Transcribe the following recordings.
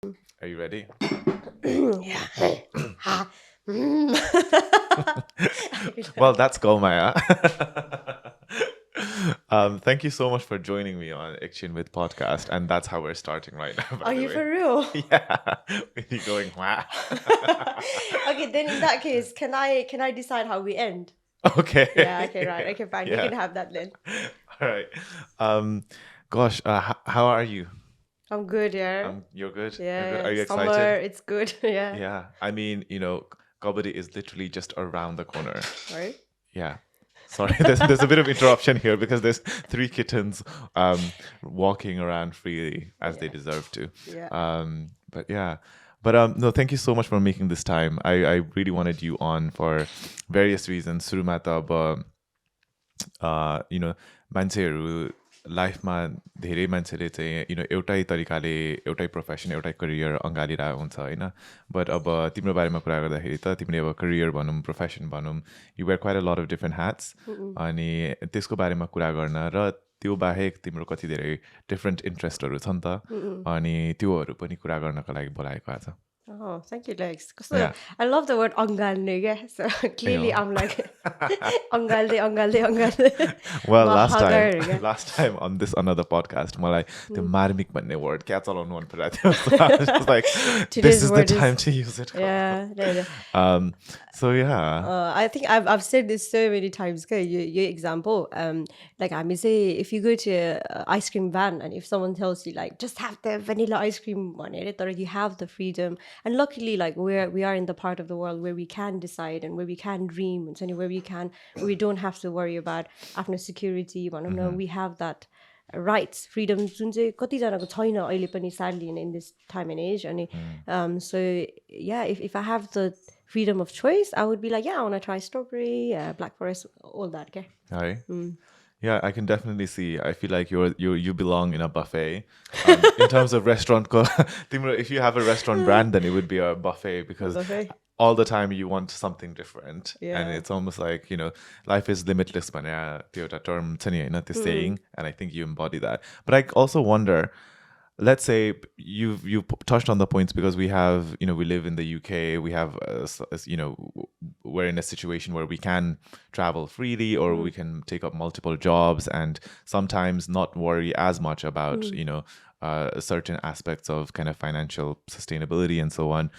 Are you ready? Yeah. Ha. Well, that's Gaumaya. Thank you so much for joining me on Action with podcast, and that's how we're starting right now. By Are the you way, for real? yeah, with you going wah. Okay, then in that case, can I decide how we end? Okay. Yeah, okay, right. Okay, fine. You Yeah. can have that then. All right. Um, gosh, how are you? I'm good, yeah. You're good. You're good. Yeah, Are you summer, excited? it's good. Yeah. Yeah. I mean, Kabaddi is literally just around the corner. Right? Yeah. Sorry, there's a bit of interruption here because there's three kittens walking around freely as they Yeah. deserve to. Yeah. But yeah. But no, thank you so much for making this time. I really wanted you on for various reasons. Surumata, but मान्छेहरू लाइफमा धेरै मान्छेले चाहिँ एउटै तरिकाले एउटै profession एउटै career अँगालिरहेको हुन्छ होइन बट अब तिम्रो बारेमा कुरा गर्दाखेरि त तिमीले अब करियर भनौँ प्रोफेसन भनौँ यु where quite a lot of different hats अनि त्यसको बारेमा कुरा गर्न र त्यो बाहेक तिम्रो कति धेरै डिफ्रेन्ट इन्ट्रेस्टहरू छ नि त अनि त्योहरू पनि कुरा गर्नको लागि बोलाएको आज Oh, thank you, Lex. So Yeah. I love the word angalne. Yeah. So clearly, Ayo. I'm like angalde. Well, Mahagar, last time on this another podcast, मलाई त्यो मार्मिक भन्ने word क्या चलाउनु मन परिरहेको थियो I was just like, this Today's is the word is- time to use it. Yeah. So yeah. I think I've said this so many times. Okay, your example, like I may say, if you go to an ice cream van and if someone tells you like just have the vanilla ice cream on it, or you have the freedom, and luckily like we are in the part of the world where we can decide and where we can dream and where we don't have to worry about after security. We have that rights, freedom. जुन चाहिँ कतिजनाको छैन अहिले पनि sadly in this time and age. And so yeah, if I have the freedom of choice, I would be like, yeah, I want to try strawberry, black forest, all that. Okay. Hi. Yeah, I can definitely see. I feel like you belong in a buffet. In terms of restaurant, if you have a restaurant brand, then it would be a buffet because Buffet. all the time you want something different. Yeah. And it's almost like, life is limitless, the term, this saying, and I think you embody that. But I also wonder, let's say you touched on the points because we have, we live in the UK, we have, we're in a situation where we can travel freely or we can take up multiple jobs and sometimes not worry as much about, certain aspects of kind of financial sustainability and so on.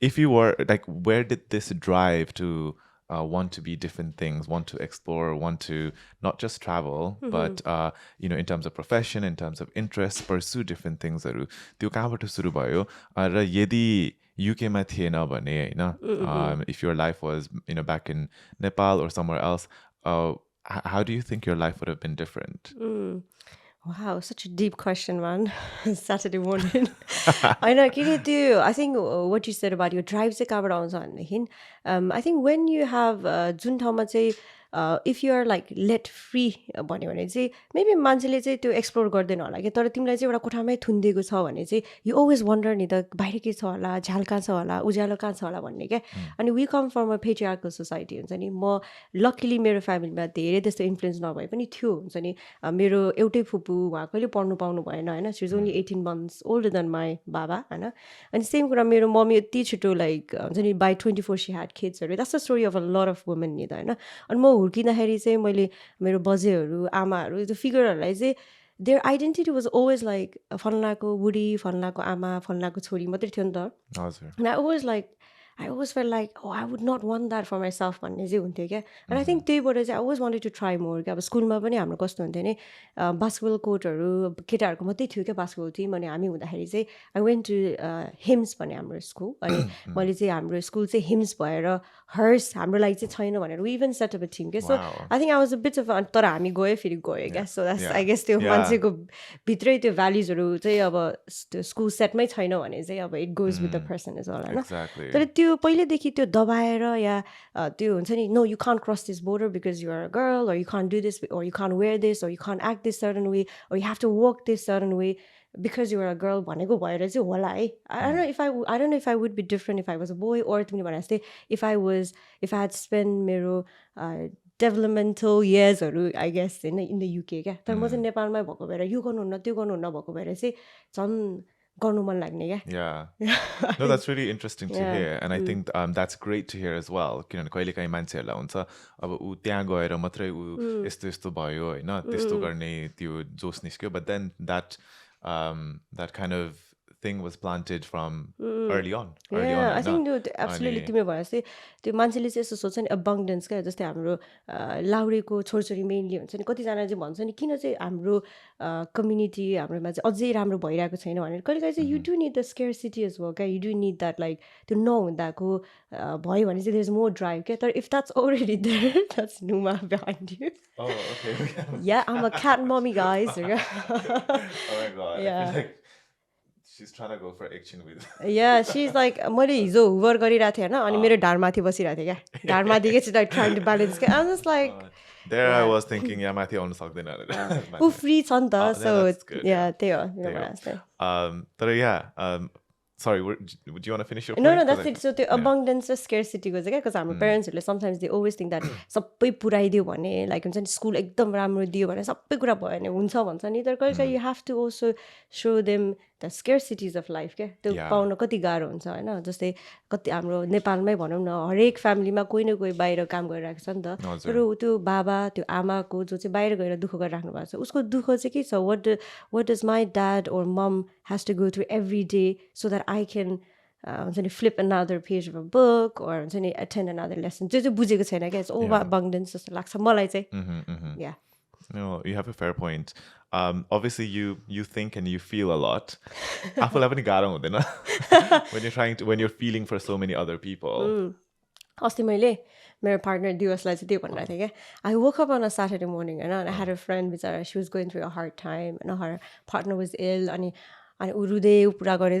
If you were like, where did this drive to want to be different things, want to explore, want to not just travel, but in terms of profession, in terms of interests, pursue different things. त्यो कहाँबाट सुरु भयो र यदि UK मा थिएन भने हैन, if your life was back in Nepal or somewhere else, how do you think your life would have been different? Wow, such a deep question, man. Saturday morning. I know, I think what you said about your drive चाहिँ कहाँबाट आउँछ भनेदेखि I think when you have जुन ठाउँमा चाहिँ if you are like let free भन्यो भने चाहिँ maybe मान्छेले चाहिँ त्यो एक्सप्लोर गर्दैन होला कि तर तिमीलाई चाहिँ एउटा कोठामै थुनिदिएको छ भने चाहिँ you always wonder नि त बाहिर के छ होला झ्याल कहाँ छ होला उज्यालो कहाँ छ होला भन्ने क्या अनि we come from a patriarchal society हुन्छ नि म लकिली मेरो फ्यामिलीमा धेरै त्यस्तो इन्फ्लुएन्स नभए पनि थियो हुन्छ नि मेरो एउटै फुपू उहाँ कहिले पढ्नु पाउनु भएन होइन she is only 18 months older than my बाबा होइन अनि सेम कुरा मेरो मम्मी यति छिटो लाइक हुन्छ नि by 24 she had kidsहरू that's the story of a lot of women नि त होइन अनि म हुर्किँदाखेरि चाहिँ मैले मेरो बजेहरू आमाहरू त्यो फिगरहरूलाई चाहिँ their identity was always like फल्नाको बुढी फल्नाको आमा फल्नाको छोरी मात्रै थियो नि त हजुर and I always felt like, oh, I would not want that for myself भन्ने चाहिँ हुन्थ्यो क्या and I think त्यहीबाट चाहिँ I always wanted to try more क्या अब स्कुलमा पनि हाम्रो कस्तो हुन्थ्यो नि बास्केटबल कोर्टहरू केटाहरूको मात्रै थियो क्या बास्केटबल टिम अनि हामी हुँदाखेरि चाहिँ I went to हिम्स भन्ने हाम्रो स्कुल अनि मैले चाहिँ हाम्रो स्कुल चाहिँ हिम्स भएर हर्स हाम्रो लागि चाहिँ छैन भनेर we even set up a team क्या so I think I was a bit of तर हामी गयो फेरि गयो क्या so that's I guess त्यो मान्छेको भित्रै त्यो भ्याल्युजहरू चाहिँ अब त्यो स्कुल सेटमै छैन भने चाहिँ अब it goes with the person as well होइन तर त्यो पहिलेदेखि त्यो दबाएर या त्यो हुन्छ नि no you can't cross this border because you are a girl or you can't do this or you can't wear this or you can't act this certain way or you have to walk this certain way because you are a girl भनेको भएर चाहिँ होला है I don't know if I would be different if I was a boy or तिमीले भने जस्तै if I had spent मेरो developmental yearsहरू I guess in the UK क्या तर म चाहिँ नेपालमै भएको भएर यो गर्नुहुन्न त्यो गर्नुहुन्न भएको भएर चाहिँ झन् गर्नु मन लाग्ने क्या Yeah. No, that's really interesting to hear. And I think that's great to hear as well. किनभने कहिलेकाहीँ मान्छेहरूलाई हुन्छ अब ऊ त्यहाँ गएर मात्रै ऊ यस्तो यस्तो भयो होइन त्यस्तो गर्ने त्यो जोस निस्क्यो but then that kind of thing was planted from early on I होइन think त्यो absolutely तिमीले भने जस्तै त्यो मान्छेले चाहिँ यस्तो सोच्छ नि abundance क्या जस्तै हाम्रो लाउरेको छोरछोरी मेनली हुन्छ नि कतिजना चाहिँ भन्छ नि किन चाहिँ हाम्रो कम्युनिटी हाम्रोमा चाहिँ अझै राम्रो भइरहेको छैन भनेर कहिलेकाहीँ चाहिँ you do need the scarcity as well क्या you do need that like त्यो नहुँदाको भयो भने चाहिँ there's more drive क्या तर if that's already there that's Numa behind you Oh, okay. yeah I'm a cat mommy guys Oh my god. I feel like she's trying to go for action with yeah she's like मैले हिजो Hoover गरिरहेको थिएँ होइन अनि मेरो ढाडमाथि बसिरहेको थिएँ क्या ढाडमाथि के चाहिँ like trying to balance क्या I'm just like There I was thinking yeah माथि आउन सक्दैन ऊ फ्री छ नि त so that's good, yeah त्यही हो मेरो भने जस्तै तर yeah sorry would you want to finish your No, point? that's it. So the abundance raw scarcity को चाहिँ क्या because हाम्रो पेरेन्ट्सहरूले sometimes they always think that सबै पुऱ्याइदियो भने like हुन्छ नि स्कुल एकदम राम्रो दियो भने सबै कुरा भयो भने हुन्छ भन्छ नि तर कहिले you have to also show them the scarcities of life क्या त्यो पाउन कति गाह्रो हुन्छ होइन जस्तै कति हाम्रो नेपालमै भनौँ न हरेक फ्यामिलीमा कोही न कोही बाहिर काम गरिरहेको छ नि त तर त्यो बाबा त्यो आमाको जो चाहिँ बाहिर गएर दुःख गरिराख्नु भएको छ उसको दुःख चाहिँ के छ what does my dad or mom has to go through every day so that I can flip another page of a book or attend another lesson त्यो चाहिँ बुझेको छैन क्या it's all about abundance जस्तो लाग्छ मलाई चाहिँ yeah No, you have a fair point. Obviously, you think and you feel a lot. आफूलाई पनि गाह्रो हुँदैन when you're feeling for so many other people. अस्ति मैले मेरो पार्टनर दिवसलाई चाहिँ त्यो भनिरहेको थिएँ क्या I woke up on a Saturday morning and I had a friend बिचरा she was going through a hard time and her partner was ill अनि ऊ रुँदै पुरा गरे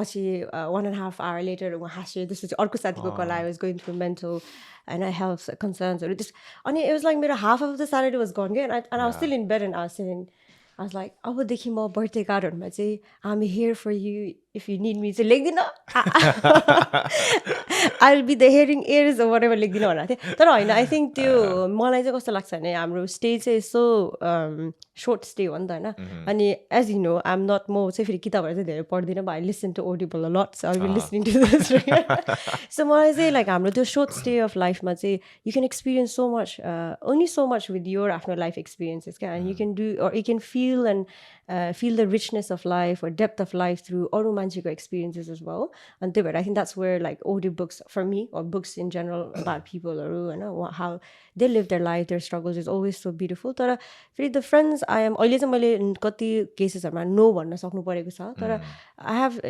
पछि 1.5 hour later ऊ हाँस्यो त्यसपछि अर्को साथीको कल I was going through mental and health concerns अनि it was like मेरो half of the Saturday was gone and I was still in bed and I was like अबदेखि म बर्थडे कार्डहरूमा चाहिँ I'm here for you if you need me चाहिँ लेख्दिनँ I'll be the hearing ears or whatever लेख्दिनँ भनेको थिएँ तर होइन I think त्यो मलाई चाहिँ कस्तो लाग्छ भने हाम्रो स्टे चाहिँ यस्तो short stay हो नि त होइन अनि as you know I'm not म चाहिँ फेरि किताबहरू चाहिँ धेरै पढ्दिनँ but I listen to Audible a lot so I'll be listening to this so मलाई चाहिँ like हाम्रो त्यो short stay of life मा चाहिँ you can experience so much only so much with your आफ्नो life experiences क्या and you can do or you can feel and feel the richness of life or depth of life through अरू मान्छेको experiences as well and त्यही भएर I think that's where like audiobooks for me or books in general about people or how they live their life their struggles is always so beautiful तर फेरि the friends I am अहिले चाहिँ मैले कति केसेसहरूमा no भन्न सक्नु परेको छ तर I have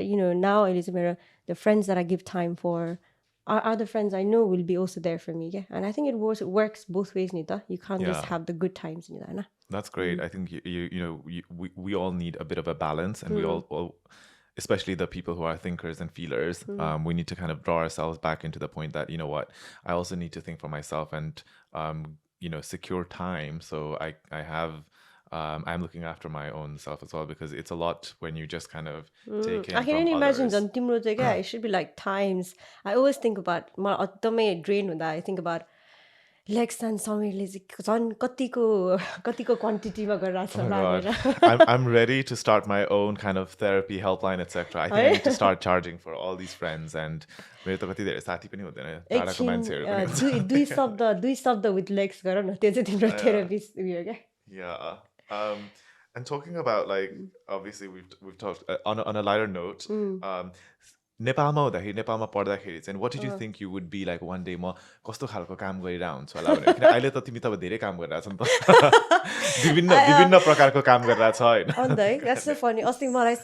now अहिले चाहिँ मेरो the friends that I give time for are the friends I know will be also there for me yeah? and I think it works both ways ni ta you can't just have the good times ni ta na That's great. I think we all need a bit of a balance and we all especially the people who are thinkers and feelers we need to kind of draw ourselves back into the point that you know what I also need to think for myself and secure time so I have I'm looking after my own self as well because it's a lot when you just kind of take in I can only imagine others. timro चाहिँ it should be like times I always think about मलाई एकदमै drain हुँदा I think about Lex and Samirले चाहिँ झन् कतिको क्वान्टिटीमा गरिरहेको छ भनेर I'm ready to start my own kind of therapy helpline etc. I think I need to start charging for all these friends and मेरो त कति धेरै साथी पनि हुँदैन टाढाको मान्छेहरू पनि हुन्छ दुई शब्द with Lex गर न त्यो चाहिँ तिम्रो थेरापिस्ट उयो क्या Yeah. And talking about like obviously we've talked on a lighter note नेपालमा हुँदाखेरि नेपालमा पढ्दाखेरि चाहिँ what did you think you would be like one day म कस्तो खालको काम गरिरहेको हुन्छु होला भनेर किन अहिले त तिमी त धेरै काम गरिरहेको छ नि त विभिन्न प्रकारको काम गरिरहेको छ हैन अन्त है that's so funny अस्ति मलाई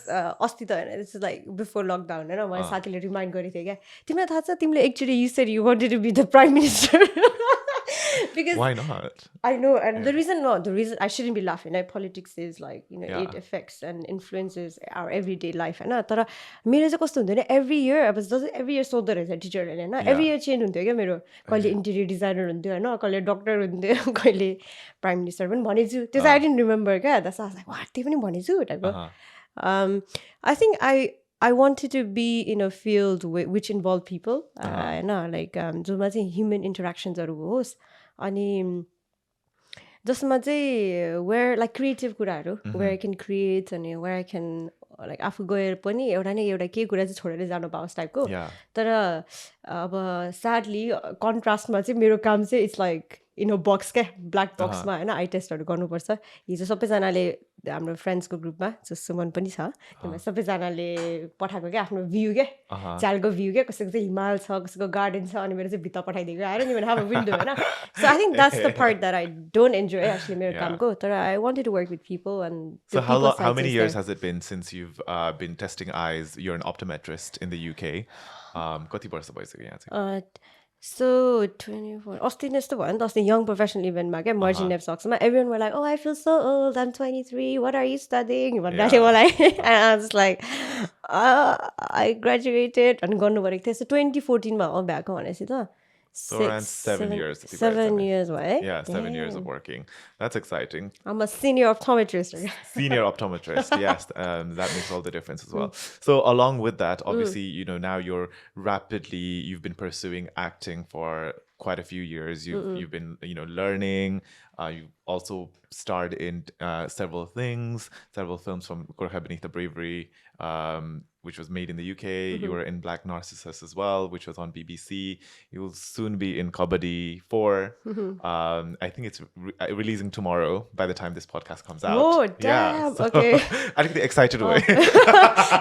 अस्ति त हैन this is like before lockdown हैन मलाई साथीले रिमाइन्ड गरेथे क्या तिमीलाई थाहा छ तिमीले actually you said you wanted to be the prime minister because why not I know and the reason I shouldn't be laughing like politics is like it affects and influences our everyday life हैन तर मेरो चाहिँ कस्तो हुँदैन every year अब every year सोध्दो रहेछ टिचरहरूले हैन every year change हुन्थ्यो क्या मेरो कहिले इन्टेरियर डिजाइनर हुन्थ्यो हैन कहिले डक्टर हुन्थ्यो कहिले प्राइम मिनिस्टर पनि भनेछु त्यो चाहिँ I didn't remember क्या that's why I was like what त्यही पनि भनेछु टाइपको I think I wanted to be in a field which involved people Hahn like जसमा चाहिँ human interactionsहरू होस् अनि जसमा चाहिँ where like creative कुराहरू where I can create and where I can like आफू गएर पनि एउटा न एउटा केही कुरा चाहिँ छोडेर जानु पाओस् टाइपको Yeah. तर अब स्याडली कन्ट्रास्टमा चाहिँ मेरो काम चाहिँ इट्स लाइक इन अ बक्स क्या ब्ल्याक बक्समा होइन आई टेस्टहरू गर्नुपर्छ हिजो सबैजनाले हाम्रो फ्रेन्ड्सको ग्रुपमा जो सुमन पनि छ त्यसमा सबैजनाले पठाएको क्या आफ्नो भ्यू क्या च्यालको भ्यू क्या कसैको चाहिँ हिमाल छ कसैको गार्डन छ अनि मेरो चाहिँ भित्र पठाइदिएको आएर नि मेरो अब विन्डो होइन so I think that's the part that I don't enjoy actually मेरो कामको तर I wanted to work with people and So how many years has it been since you've been testing eyes? You're an optometrist in the UK. कति वर्ष भइसक्यो यहाँ चाहिँ? So 24 अस्ति नै यस्तो भयो नि त अस्ति यङ प्रोफेसनल इभेन्टमा क्या मर्जिन नेप सक्समा everyone were like oh I feel so old I'm 23 what are you studying भन्दा थियो मलाई I was like I graduated अनि गर्नु परेको थियो सो 2014मा हो भएको भनेपछि त So around 7 years. 7 years भयो है Yeah, 7 years of working. That's exciting. I'm a senior optometrist. Senior optometrist, yes. That makes all the difference as well. So along with that, obviously, you know, now you've been pursuing acting for quite a few years. You've been, you know, learning. You also starred in several things, several films from Gurkha beneath the Bravery, which was made in the UK. You were in Black Narcissus as well, which was on BBC. You'll soon be in Kabaddi 4. I think it's releasing tomorrow by the time this podcast comes out. Oh, damn. Yeah, so okay. I think the excited way.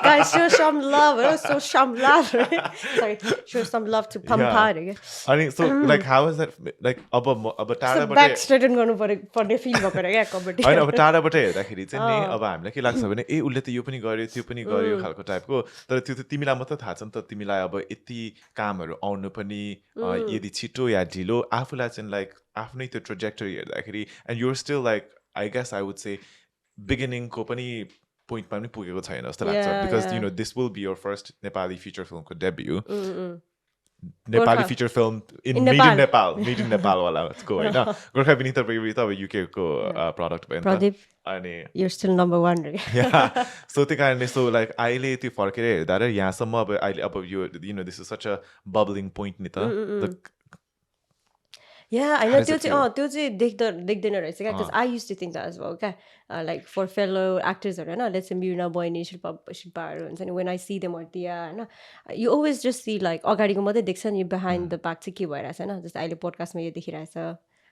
Guys, show some love. So some love. Sorry, show some love to Pampa. I think so. Like, how is that? Like, अब टाढाबाट back straighten गर्नु पर्ने fill भएको क्या कबड्डी होइन अब टाढाबाट हेर्दाखेरि चाहिँ नि अब हामीलाई के लाग्छ भने ए उसले त यो पनि गर्यो त्यो पनि गर्यो खालको टाइपको तर त्यो त तिमीलाई मात्र थाहा छ नि त तिमीलाई अब यति कामहरू आउनु पनि यदि छिटो या ढिलो आफूलाई चाहिँ लाइक आफ्नै त्यो ट्रेजेक्टरी हेर्दाखेरि and you're still like I guess I would say बिगिनिङको पनि पोइन्टमा पनि पुगेको छैन जस्तो लाग्छ because you know this will be your first Nepali feature फिल्मको debut Nepali feature film in made in Nepal wala ko हैन Gurkha beneath the Bravery त अब UK को product भयो नि त अनि you're still number 1 yeah so त्यही कारणले so like अहिले त्यो फर्केर हेर्दा र यहाँसम्म अब अहिले अब यो you know this is such a bubbling point नि त Yeah, I know त्यो चाहिँ देख्दैन रहेछ क्या because I used to think that as well क्या like for fellow actors Hahn let's say Mirna Boyne शिल्पाहरू हुन्छ नि when I see them or Tia Hahn you always just see like अगाडिको मात्रै देख्छ नि behind the back चाहिँ के भइरहेछ हैन जस्तै अहिले पोडकास्टमा यो देखिरहेछ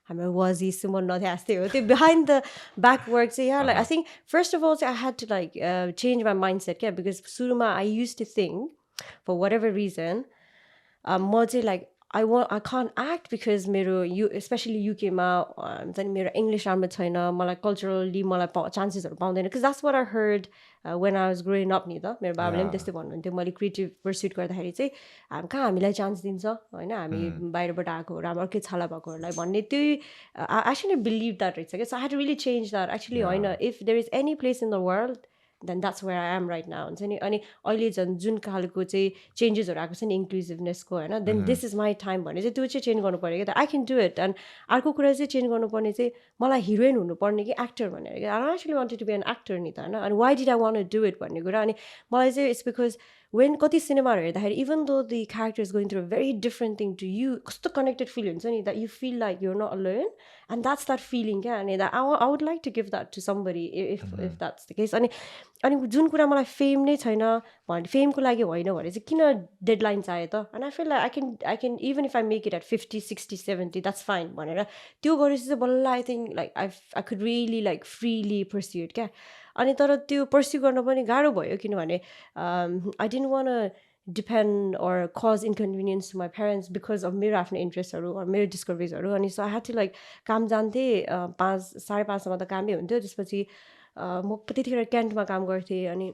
हाम्रो वाजी सुमन नथे आस्ते हो त्यो behind the back work चाहिँ yeah like I think first of all I had to like change my mindset क्या because सुरुमा I used to think for whatever reason म चाहिँ like I can't act because मेरो especially UK मा हुन्छ नि मेरो English राम्रो छैन मलाई culturally मलाई chances पाउँदैन because that's what I heard when I was growing up नि त मेरो बाबाले पनि त्यस्तै भन्नुहुन्थ्यो मैले creative pursuit गर्दाखेरि चाहिँ कहाँ हामीलाई चान्स दिन्छ होइन हामी बाहिरबाट आएकोहरू हाम्रो अर्कै छाला भएकोहरूलाई भन्ने त्यही I actually believe that रहेछ क्या so I had to really change that actually होइन if there is any place in the world then that's where I am right now हुन्छ नि अनि अहिले झन् जुन खालको चाहिँ चेन्जेसहरू आएको छ नि इन्क्लुसिभनेसको होइन then this is my time भने चाहिँ त्यो चाहिँ चेन्ज गर्नु पऱ्यो क्या I can do it and अर्को कुरा चाहिँ चेन्ज गर्नुपर्ने चाहिँ मलाई हिरोइन हुनुपर्ने कि एक्टर भनेर क्या I actually wanted to be an actor नि त होइन अनि why did I want to do it भन्ने कुरा अनि मलाई चाहिँ it's because when कति सिनेमाहरू हेर्दाखेरि even though the character is going through a very different thing to you कस्तो connected feel हुन्छ नि that you feel like you're not alone and that's that feeling क्या अनि that I would like to give that to somebody if that's the case अनि जुन कुरा मलाई fame नै छैन भने फेमको लागि होइन भने चाहिँ किन डेडलाइन चाहियो त and I feel like I can even if I make it at 50 60 70 that's fine भनेर त्यो गरेपछि चाहिँ बल्ल I think like I could really like freely pursue it क्या अनि तर त्यो पर्स्यु गर्न पनि गाह्रो भयो किनभने I didn't want to depend or cause inconvenience to my parents because of मेरो आफ्नो इन्ट्रेस्टहरू or मेरो डिस्कभरिजहरू अनि so I had to like काम जान्थेँ 5:30 सम्म त कामै हुन्थ्यो त्यसपछि म त्यतिखेर क्यान्टमा काम गर्थेँ अनि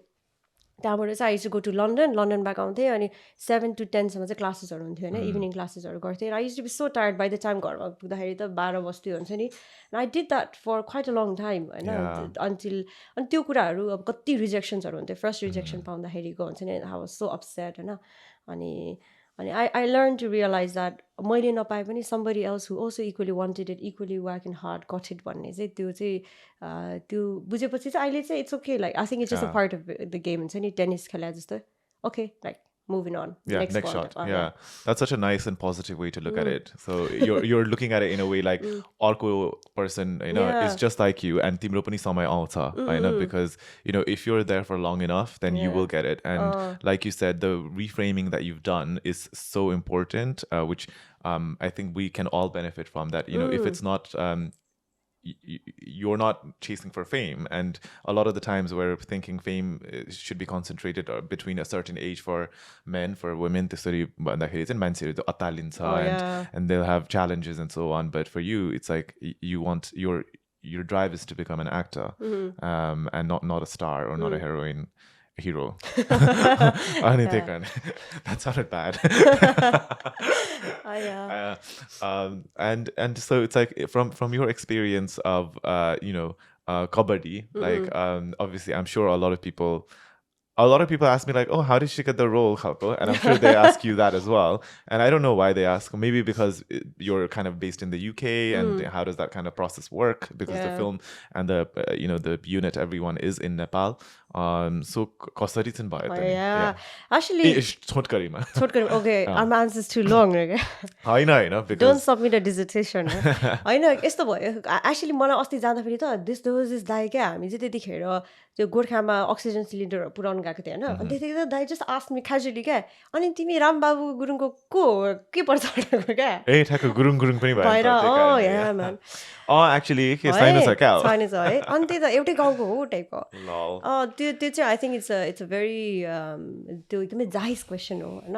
त्यहाँबाट चाहिँ I used to go to लन्डनबाट आउँथेँ अनि 7 to 10 सम्म चाहिँ क्लासेसहरू हुन्थ्यो होइन इभिनिङ क्लासेसहरू गर्थेँ I used to be so tired by the time घरमा पुग्दाखेरि त 12 बज्थ्यो हुन्छ नि and I did that for quite a long time होइन until अनि त्यो कुराहरू अब कति रिजेक्सन्सहरू हुन्थ्यो फर्स्ट रिजेक्सन पाउँदाखेरिको हुन्छ नि I was so upset होइन अनि I learned to realize that मैले नपाए पनि somebody else who also equally wanted it equally working hard got it भन्ने चाहिँ त्यो चाहिँ त्यो बुझेपछि चाहिँ अहिले चाहिँ it's okay like I think it's just a part of the game हुन्छ नि टेनिस खेला जस्तो okay like moving on. Yeah, Next next one. shot. Yeah, that's such a nice and positive way to look at it. So you're looking at it in a way like अर्को person, is just like you, and तिम्रो पनि समय आउँछ, because if you're there for long enough, then you will get it. And like you said, the reframing that you've done is so important, which I think we can all benefit from. That if it's not you're not chasing for fame, and a lot of the times we're thinking fame should be concentrated between a certain age for men, for women त्यसरी भन्दाखेरि चाहिँ मान्छेहरू चाहिँ अत्तालिन्छ and they'll have challenges and so on. But for you, it's like you want your drive is to become an actor, and not a star or not a hero. That sounded bad. And so it's like from your experience of kabaddi, like obviously I'm sure a lot of people ask me like, oh, how did she get the role, Khalko? And I'm sure they ask you that as well. And I don't know why they ask. Maybe because you're kind of based in the UK, and how does that kind of process work? Because the film and the unit, everyone is in Nepal. So कसरी चाहिँ भयो त नि? Yeah. Actually, छोटकरीमा. Okay, our answer is too long. होइन because Don't submit a dissertation. होइन यस्तो भयो. Actually मलाई अस्ति जाँदाखेरि त there was this दाइ क्या, हामी चाहिँ त्यतिखेर त्यो गोर्खामा अक्सिजन सिलिन्डरहरू पुऱ्याउनु गएको थियो होइन. अनि त्यतिखेर दाइ just asked me casually क्या, अनि तिमी रामबाबु गुरुङको को के पर्छ क्या? ए ठ्याक्क गुरुङ पनि भयो भएर yeah man. Actually के साइनस हो क्या? साइनस हो है. अनि त्यही त एउटै गाउँको हो टाइपको. लल. त्यो चाहिँ I think it's a very त्यो एकदमै जाहिज क्वेसन हो होइन.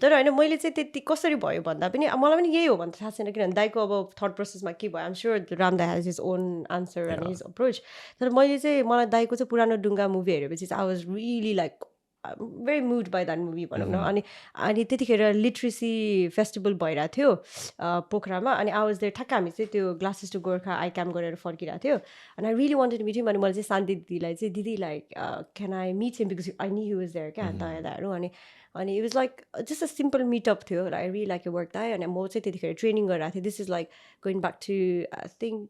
तर होइन मैले चाहिँ त्यति कसरी भयो भन्दा पनि मलाई पनि यही हो भन्दा थाहा छैन, किनभने दाइको अब थट प्रोसेसमा के भयो. I'm sure Ram Dai hedge his own answer and his approach. तर मैले चाहिँ मलाई दाइको चाहिँ पुरानो डुङ्गा मुभी हेरेपछि चाहिँ I was really like very moved by that movie भनौँ न. अनि त्यतिखेर लिट्रेसी फेस्टिभल भइरहेको थियो पोखरामा. अनि I was there. ठ्याक्क हामी चाहिँ त्यो glasses to Gorkha eye camp गरेर फर्किरहेको थियो. अनि I really wanted to meet him. अनि मैले चाहिँ शान्ति दिदीलाई चाहिँ दिदी like can I meet him because I knew he was there क्या दाइहरू. अनि it was like just a simple meetup थियो. आई रियली लाइक वर्क दाइ. अनि म चाहिँ त्यतिखेर ट्रेनिङ गरिरहेको थिएँ. This is like going back to I think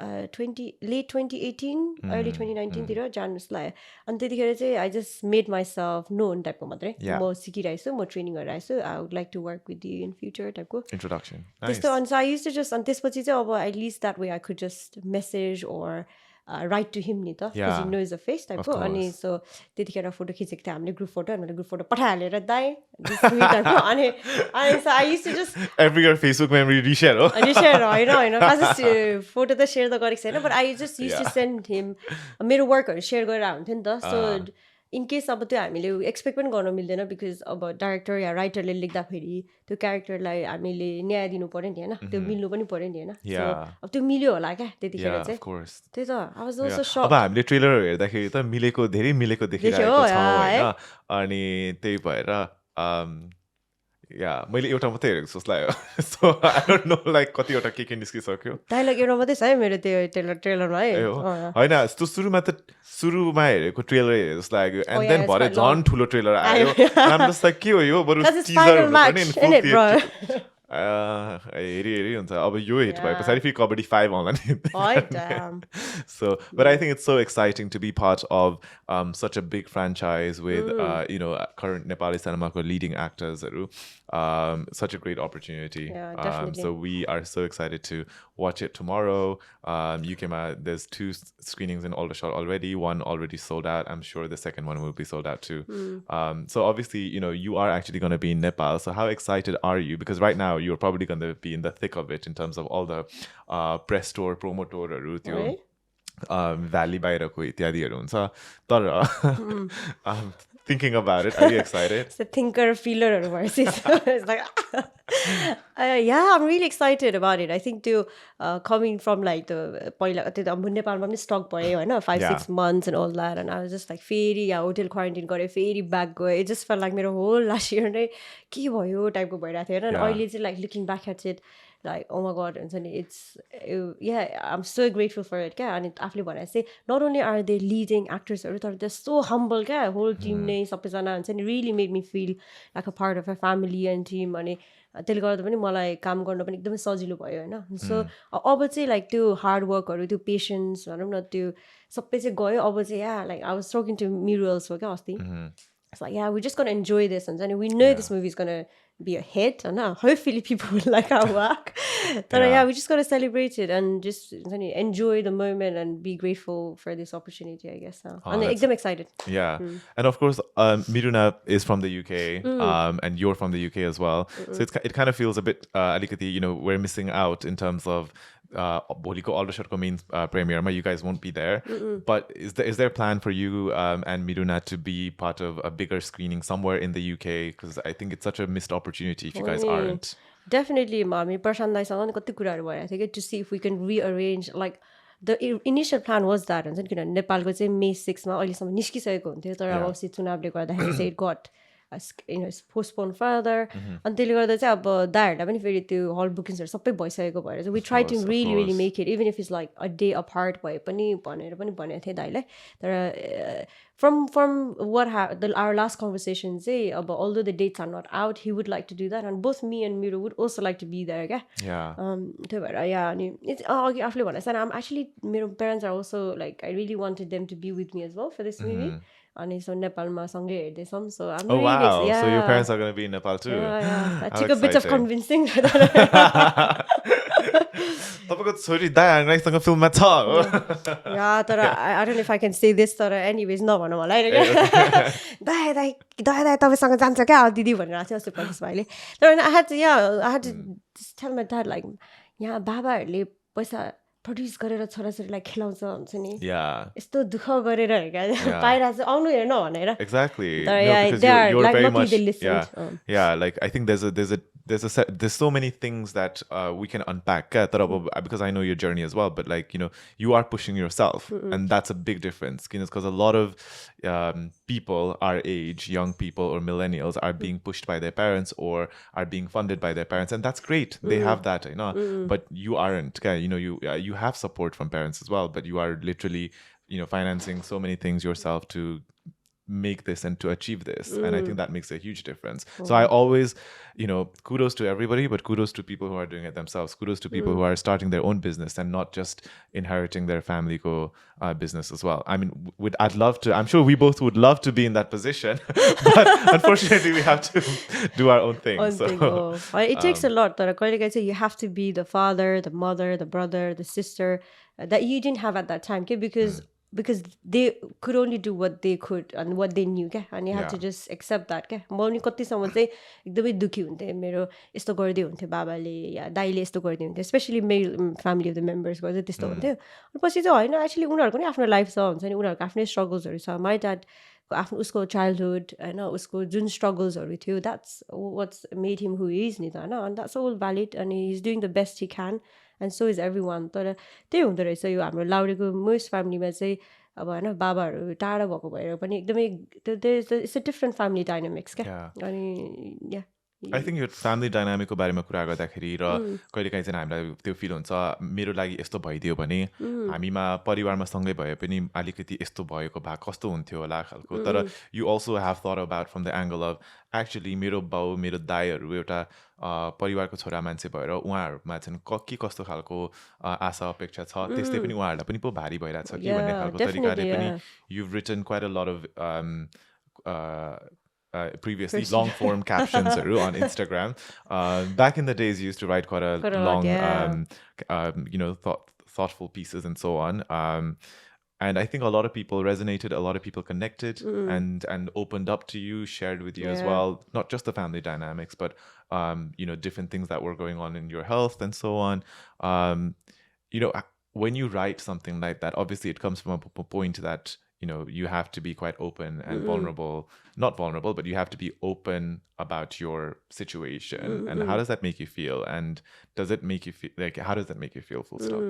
late 2018 early 2019 तिर जानु जस्तो लाग्यो. अनि त्यतिखेर चाहिँ I just made myself known टाइपको मात्रै. म सिकिरहेको छु, म ट्रेनिङ गरिरहेको छु. I would like to work with you in future टाइपको इन्ट्रोडक्सन त्यस्तो. अनि आई युज टु जस्ट, अनि त्यसपछि चाहिँ अब at least that way I could just message or write to him नि त, because you know is a face टाइपको. अनि सो त्यतिखेर फोटो खिचेको थियो हामीले ग्रुप फोटो. अनि मैले ग्रुप फोटो पठाइहालेर दाइ टाइपको. अनि so I use to just every year Facebook memory reshare हो. रिसेयर होइन खास फोटो त सेयर त गरेको छैन. But I just use to send him मेरो वर्कहरू सेयर गरेर हुन्थ्यो नि त. सो इन केस अब त्यो हामीले एक्सपेक्ट पनि गर्न मिल्दैन, बिकज अब डाइरेक्टर या राइटरले लेख्दाखेरि त्यो क्यारेक्टरलाई हामीले न्याय दिनु पऱ्यो नि होइन, त्यो मिल्नु पनि पऱ्यो नि होइन. अब त्यो मिल्यो होला क्या त्यतिखेर चाहिँ. त्यही त आई वाज अल्सो सक. अब हामीले ट्रेलर हेर्दाखेरि त धेरै मिलेको देखिरहेको छ होइन. अनि त्यही भएर मैले एउटा मात्रै हेरेको जस्तो लाग्यो. सो आई डोन्ट नो लाइक कतिवटा के निस्किसक्यो. डाइलग एउटा मात्रै छ है मेरो त्यो ट्रेलरमा है. होइन यस्तो सुरुमा हेरेको ट्रेलर हेरे जस्तो लाग्यो. एन्ड देन भरे झन् ठुलो ट्रेलर आयो. के हो यो बरु टिजर हेरी हुन्छ. अब यो हिट भए पछाडि फेरि कबड्डी 5 आउला नि. So but I think it's so exciting to be part of such a big franchise with current Nepali cinema leading actors. Such a great opportunity. So we are so excited to watch it tomorrow. There's 2 screenings in Aldershot already. One already sold out. I'm sure the second one will be sold out too. So obviously you are actually going to be in Nepal. So how excited are you? Because right now you're probably going to be in the thick of it in terms of all the press tour, promo tour, Valley बाहिरको इत्यादिहरू हुन्छ. तर thinking about it, are you excited? It's the thinker feeler it's like yeah, I'm really excited about it. I think to coming from like the नेपालमा पनि stuck भयो होइन 5-6 months and all that, and I was just like फेरि hotel quarantine गरेँ, फेरि back गएँ. It just felt like मेरो whole last year नै के भयो टाइपको भइरहेको थियो होइन. अहिले चाहिँ like looking back at it like oh my god, and it's I'm so grateful for it क्या. अनि आफूले भने चाहिँ not only are they leading actors, तर they're so humble क्या, whole team नै सबैजना हुन्छ नि. Really made me feel like a part of a family and team. अनि त्यसले गर्दा पनि मलाई काम गर्न पनि एकदमै सजिलो भयो होइन. सो अब चाहिँ लाइक त्यो हार्ड वर्कहरू, त्यो पेसेन्स भनौँ न, त्यो सबै चाहिँ गयो. अब चाहिँ like I was talking to Muriel's हो क्या अस्ति. it's like, yeah, we're just gonna enjoy this, and we know this movie is gonna be a hit, and hopefully people will like our work. But yeah, we just gotta celebrate it and just enjoy the moment and be grateful for this opportunity, I guess. And I'm excited. Yeah, and of course, Miruna is from the UK, and you're from the UK as well. So it kind of feels a bit, alikati, we're missing out in terms of Boliko Aldershotko main premiere. You guys won't be there, but is there a plan for you and Miruna to be part of a bigger screening somewhere in the UK? Because I think it's such a missed opportunity if you guys aren't. Definitely, Mami. Prashant Daiसँग कति कुराहरु भयो. I think to see if we can rearrange, like the initial plan was that हुन्छ नि किनभने नेपालको चाहिँ May 6 मा अहिलेसम्म निस्किसकेको हुन्थ्यो तर अब अस्ति चुनावले गर्दाखेरि चाहिँ it got postponed further अनि त्यसले गर्दा चाहिँ अब दाइहरुलाई पनि फेरि त्यो हल बुकिङ्सहरु सबै भइसकेको भएर चाहिँ we try to really make it even if it's like a day apart भए पनि भनेर पनि भनेको थिए दाइलाई तर from what our last conversation say about although the dates are not out, he would like to do that, and both me and Miro would also like to be there. Yeah. Yeah. It's after what I said. I'm actually Miro parents are also like I really wanted them to be with me as well for this movie. And so Nepal ma सँगै हेर्दैछौँ. So I'm really wow. Yeah. So your parents are going to be in Nepal too. Yeah. That took a bit of convincing. तपाईँको छोरी दाइ हामीसँग फिल्ममा छ हो. Yeah, तर I don't know if I can say this तर anyways नभनौँ होला हैन दाइ तपाईसँग जान्छ क्या दिदी भनेर थियो अस्ति प्रकाश भाइले तर I had to tell my dad like यहाँ बाबाहरूले पैसा प्रड्युस गरेर छोराछोरीलाई खेलाउँछ हुन्छ नि यस्तो दुःख गरेर क्या बाहिर चाहिँ आउनु हेर्न भनेर exactly you're very much yeah like I think there's so many things that we can unpack because I know your journey as well, but like you are pushing yourself and that's a big difference because a lot of people our age, young people or millennials are being pushed by their parents or are being funded by their parents, and that's great. They have that, but you aren't. You have support from parents as well, but you are literally financing so many things yourself to make this and to achieve this, and I think that makes a huge difference. So I always kudos to everybody, but kudos to people who are doing it themselves. Kudos to people who are starting their own business and not just inheriting their family business as well. I mean, I'd love to, I'm sure we both would love to be in that position, but unfortunately we have to do our own thing. It takes a lot. You have to be the father, the mother, the brother, the sister that you didn't have at that time, because they could only do what they could and what they knew, and you had to just accept that. म पनि कतिसम्म चाहिँ एकदमै दुखी हुन्थेँ मेरो यस्तो गर्दै हुन्थ्यो बाबाले या दाइले यस्तो गर्दै हुन्थ्यो specially male family of the मेम्बर्सको चाहिँ त्यस्तो हुन्थ्यो पछि चाहिँ होइन एक्चुअली उनीहरूको पनि आफ्नो लाइफ छ हुन्छ नि उनीहरूको आफ्नै स्ट्रगल्सहरू छ माई ड्याडको आफ्नो उसको चाइल्डहुड होइन उसको जुन स्ट्रगल्सहरू थियो that's watts made him who is नि त होइन अनि द्याट्स अल भ्यालिड अनि he is doing the best he can and so is everyone तर त्यही हुँदो रहेछ यो हाम्रो लाउडेको मोस्ट फ्यामिलीमा चाहिँ अब होइन बाबाहरू टाढा भएको भएर पनि एकदमै it's a different family dynamics क्या अनि I think your family dynamic को बारेमा कुरा गर्दाखेरि र कहिलेकाहीँ चाहिँ हामीलाई त्यो फिल हुन्छ मेरो लागि यस्तो भइदियो भने हामीमा परिवारमा सँगै भए पनि अलिकति यस्तो भएको भए कस्तो हुन्थ्यो होला खालको तर you also have thought about from the angle of actually मेरो बाउ मेरो दाइहरू एउटा परिवारको छोरा मान्छे भएर उहाँहरूमा चाहिँ के कस्तो खालको आशा अपेक्षा छ त्यस्तै पनि उहाँहरूलाई पनि पो भारी भइरहेछ कि भन्ने खालको तरिकाले पनि you've written quite a lot of previously long form captions on Instagram. Back in the days you used to write quite a long thoughtful pieces and so on. And I think a lot of people resonated, a lot of people connected and opened up to you, shared with you as well, not just the family dynamics, but different things that were going on in your health and so on. When you write something like that, obviously it comes from a point that you have to be quite open and not vulnerable, but you have to be open about your situation. And how does that make you feel? And does it make you feel like, how does that make you feel, full stop?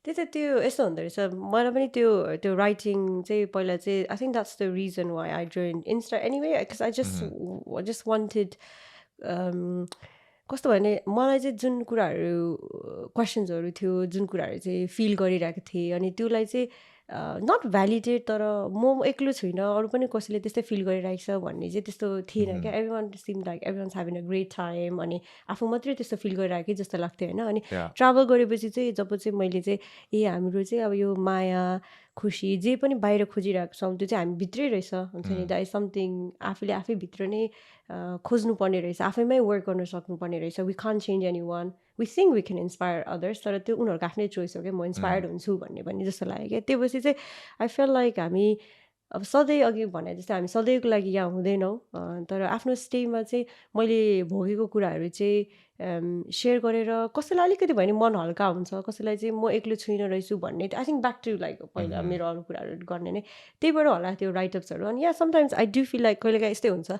त्यो चाहिँ त्यो यस्तो हुँदो रहेछ मलाई पनि त्यो writing चाहिँ पहिला चाहिँ I think that's the reason Y I join Insta anyway because I just wanted कस्तो भने मलाई चाहिँ जुन कुराहरू क्वेसन्सहरू थियो जुन कुराहरू चाहिँ फिल गरिरहेको थिएँ अनि त्यसलाई चाहिँ नट भ्यालिडेट तर म एक्लो छुइनँ अरू पनि कसैले त्यस्तै फिल गरिरहेको छ भन्ने चाहिँ त्यस्तो थिएन क्या every one seem like every one's having a great time अनि आफू मात्रै त्यस्तो फिल गरिरहेकै जस्तो लाग्थ्यो होइन अनि ट्राभल गरेपछि चाहिँ जब चाहिँ मैले चाहिँ हाम्रो चाहिँ अब यो माया खुसी जे पनि बाहिर खोजिरहेको छौँ त्यो चाहिँ हामी भित्रै रहेछ हुन्छ नि द्याट इज समथिङ आफूले आफै भित्र नै खोज्नुपर्ने रहेछ आफैमै वर्क गर्न सक्नुपर्ने रहेछ we can't change any one we think we can inspire others तर त्यो उनीहरूको आफ्नै चोइस हो क्या म इन्सपायर्ड हुन्छु भन्ने पनि जस्तो लाग्यो क्या त्यो पछि चाहिँ आई फिल लाइक हामी अब सधैँ अघि भने जस्तै हामी सधैँको लागि यहाँ हुँदैनौँ तर आफ्नो स्टेमा चाहिँ मैले भोगेको कुराहरू चाहिँ सेयर गरेर कसैलाई अलिकति भयो भने मन हल्का हुन्छ कसैलाई चाहिँ म एक्लो छुइनँ रहेछु भन्ने I think back to like पहिला मेरो अरू कुराहरू गर्ने नै त्यही भएर होला त्यो राइटअप्सहरू अनि या sometimes I do feel like कहिलेकाहीँ यस्तै हुन्छ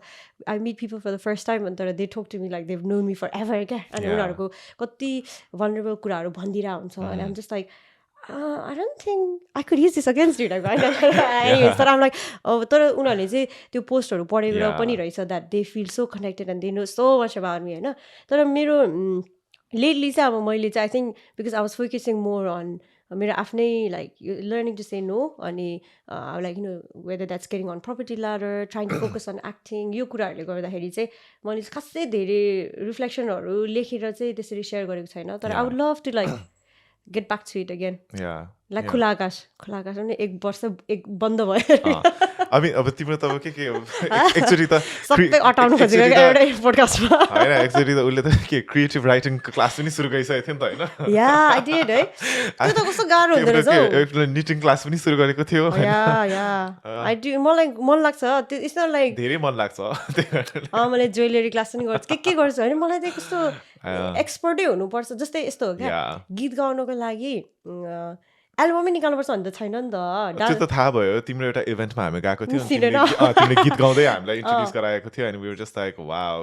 I meet people for the first time अनि तर they talk to me like they've known me forever क्या अनि उनीहरूको कति भनरेबल कुराहरू भनिदिरहेको हुन्छ अनि आम just like I don't think I could use this against you like anyways तर I'm like तर उनीहरूले चाहिँ त्यो पोस्टहरू पढेर पनि रहेछ that they feel so connected and they know so much about me होइन तर मेरो लेटली चाहिँ अब मैले चाहिँ I think because I was focusing more on मेरो आफ्नै like learning to say no अनि like you know whether that's getting on property ladder trying to focus on acting यो कुराहरूले गर्दाखेरि चाहिँ मैले खासै धेरै रिफ्लेक्सनहरू लेखेर चाहिँ त्यसरी सेयर गरेको छैन तर I would love to like get back to it again. Yeah. Like खुला आकाश पनि एक वर्ष एक बन्द भयो I mean अब तिम्रो त के एक्चुअली त सबै अटाउनु खोजेको एउटै पोडकास्टमा हैन एक्चुअली त उले त के क्रिएटिभ राइटिङ क्लास पनि सुरु गरिसकेको थियो नि त हैन या आई डिड है त्यो त कस्तो गाह्रो हुँदो रहेछ हौ निटिङ क्लास पनि सुरु गरेको थियो या या आई डु मलाई मन लाग्छ त्यो इट्स नट लाइक धेरै मन लाग्छ मैले ज्वेलरी क्लास पनि गर्छु के गर्छु हैन मलाई चाहिँ कस्तो एक्सपर्टै हुनुपर्छ जस्तै यस्तो हो क्या गीत गाउनको लागि एल्बमै निकाल्नुपर्छ भन्ने त छैन नि त त्यो त थाहा भयो तिम्रो एउटा इभेन्टमा हामी गएको थियो तिमीले गीत गाउँदै हामीलाई इन्ट्रोड्युस गराएको थियो अनि we were just like wow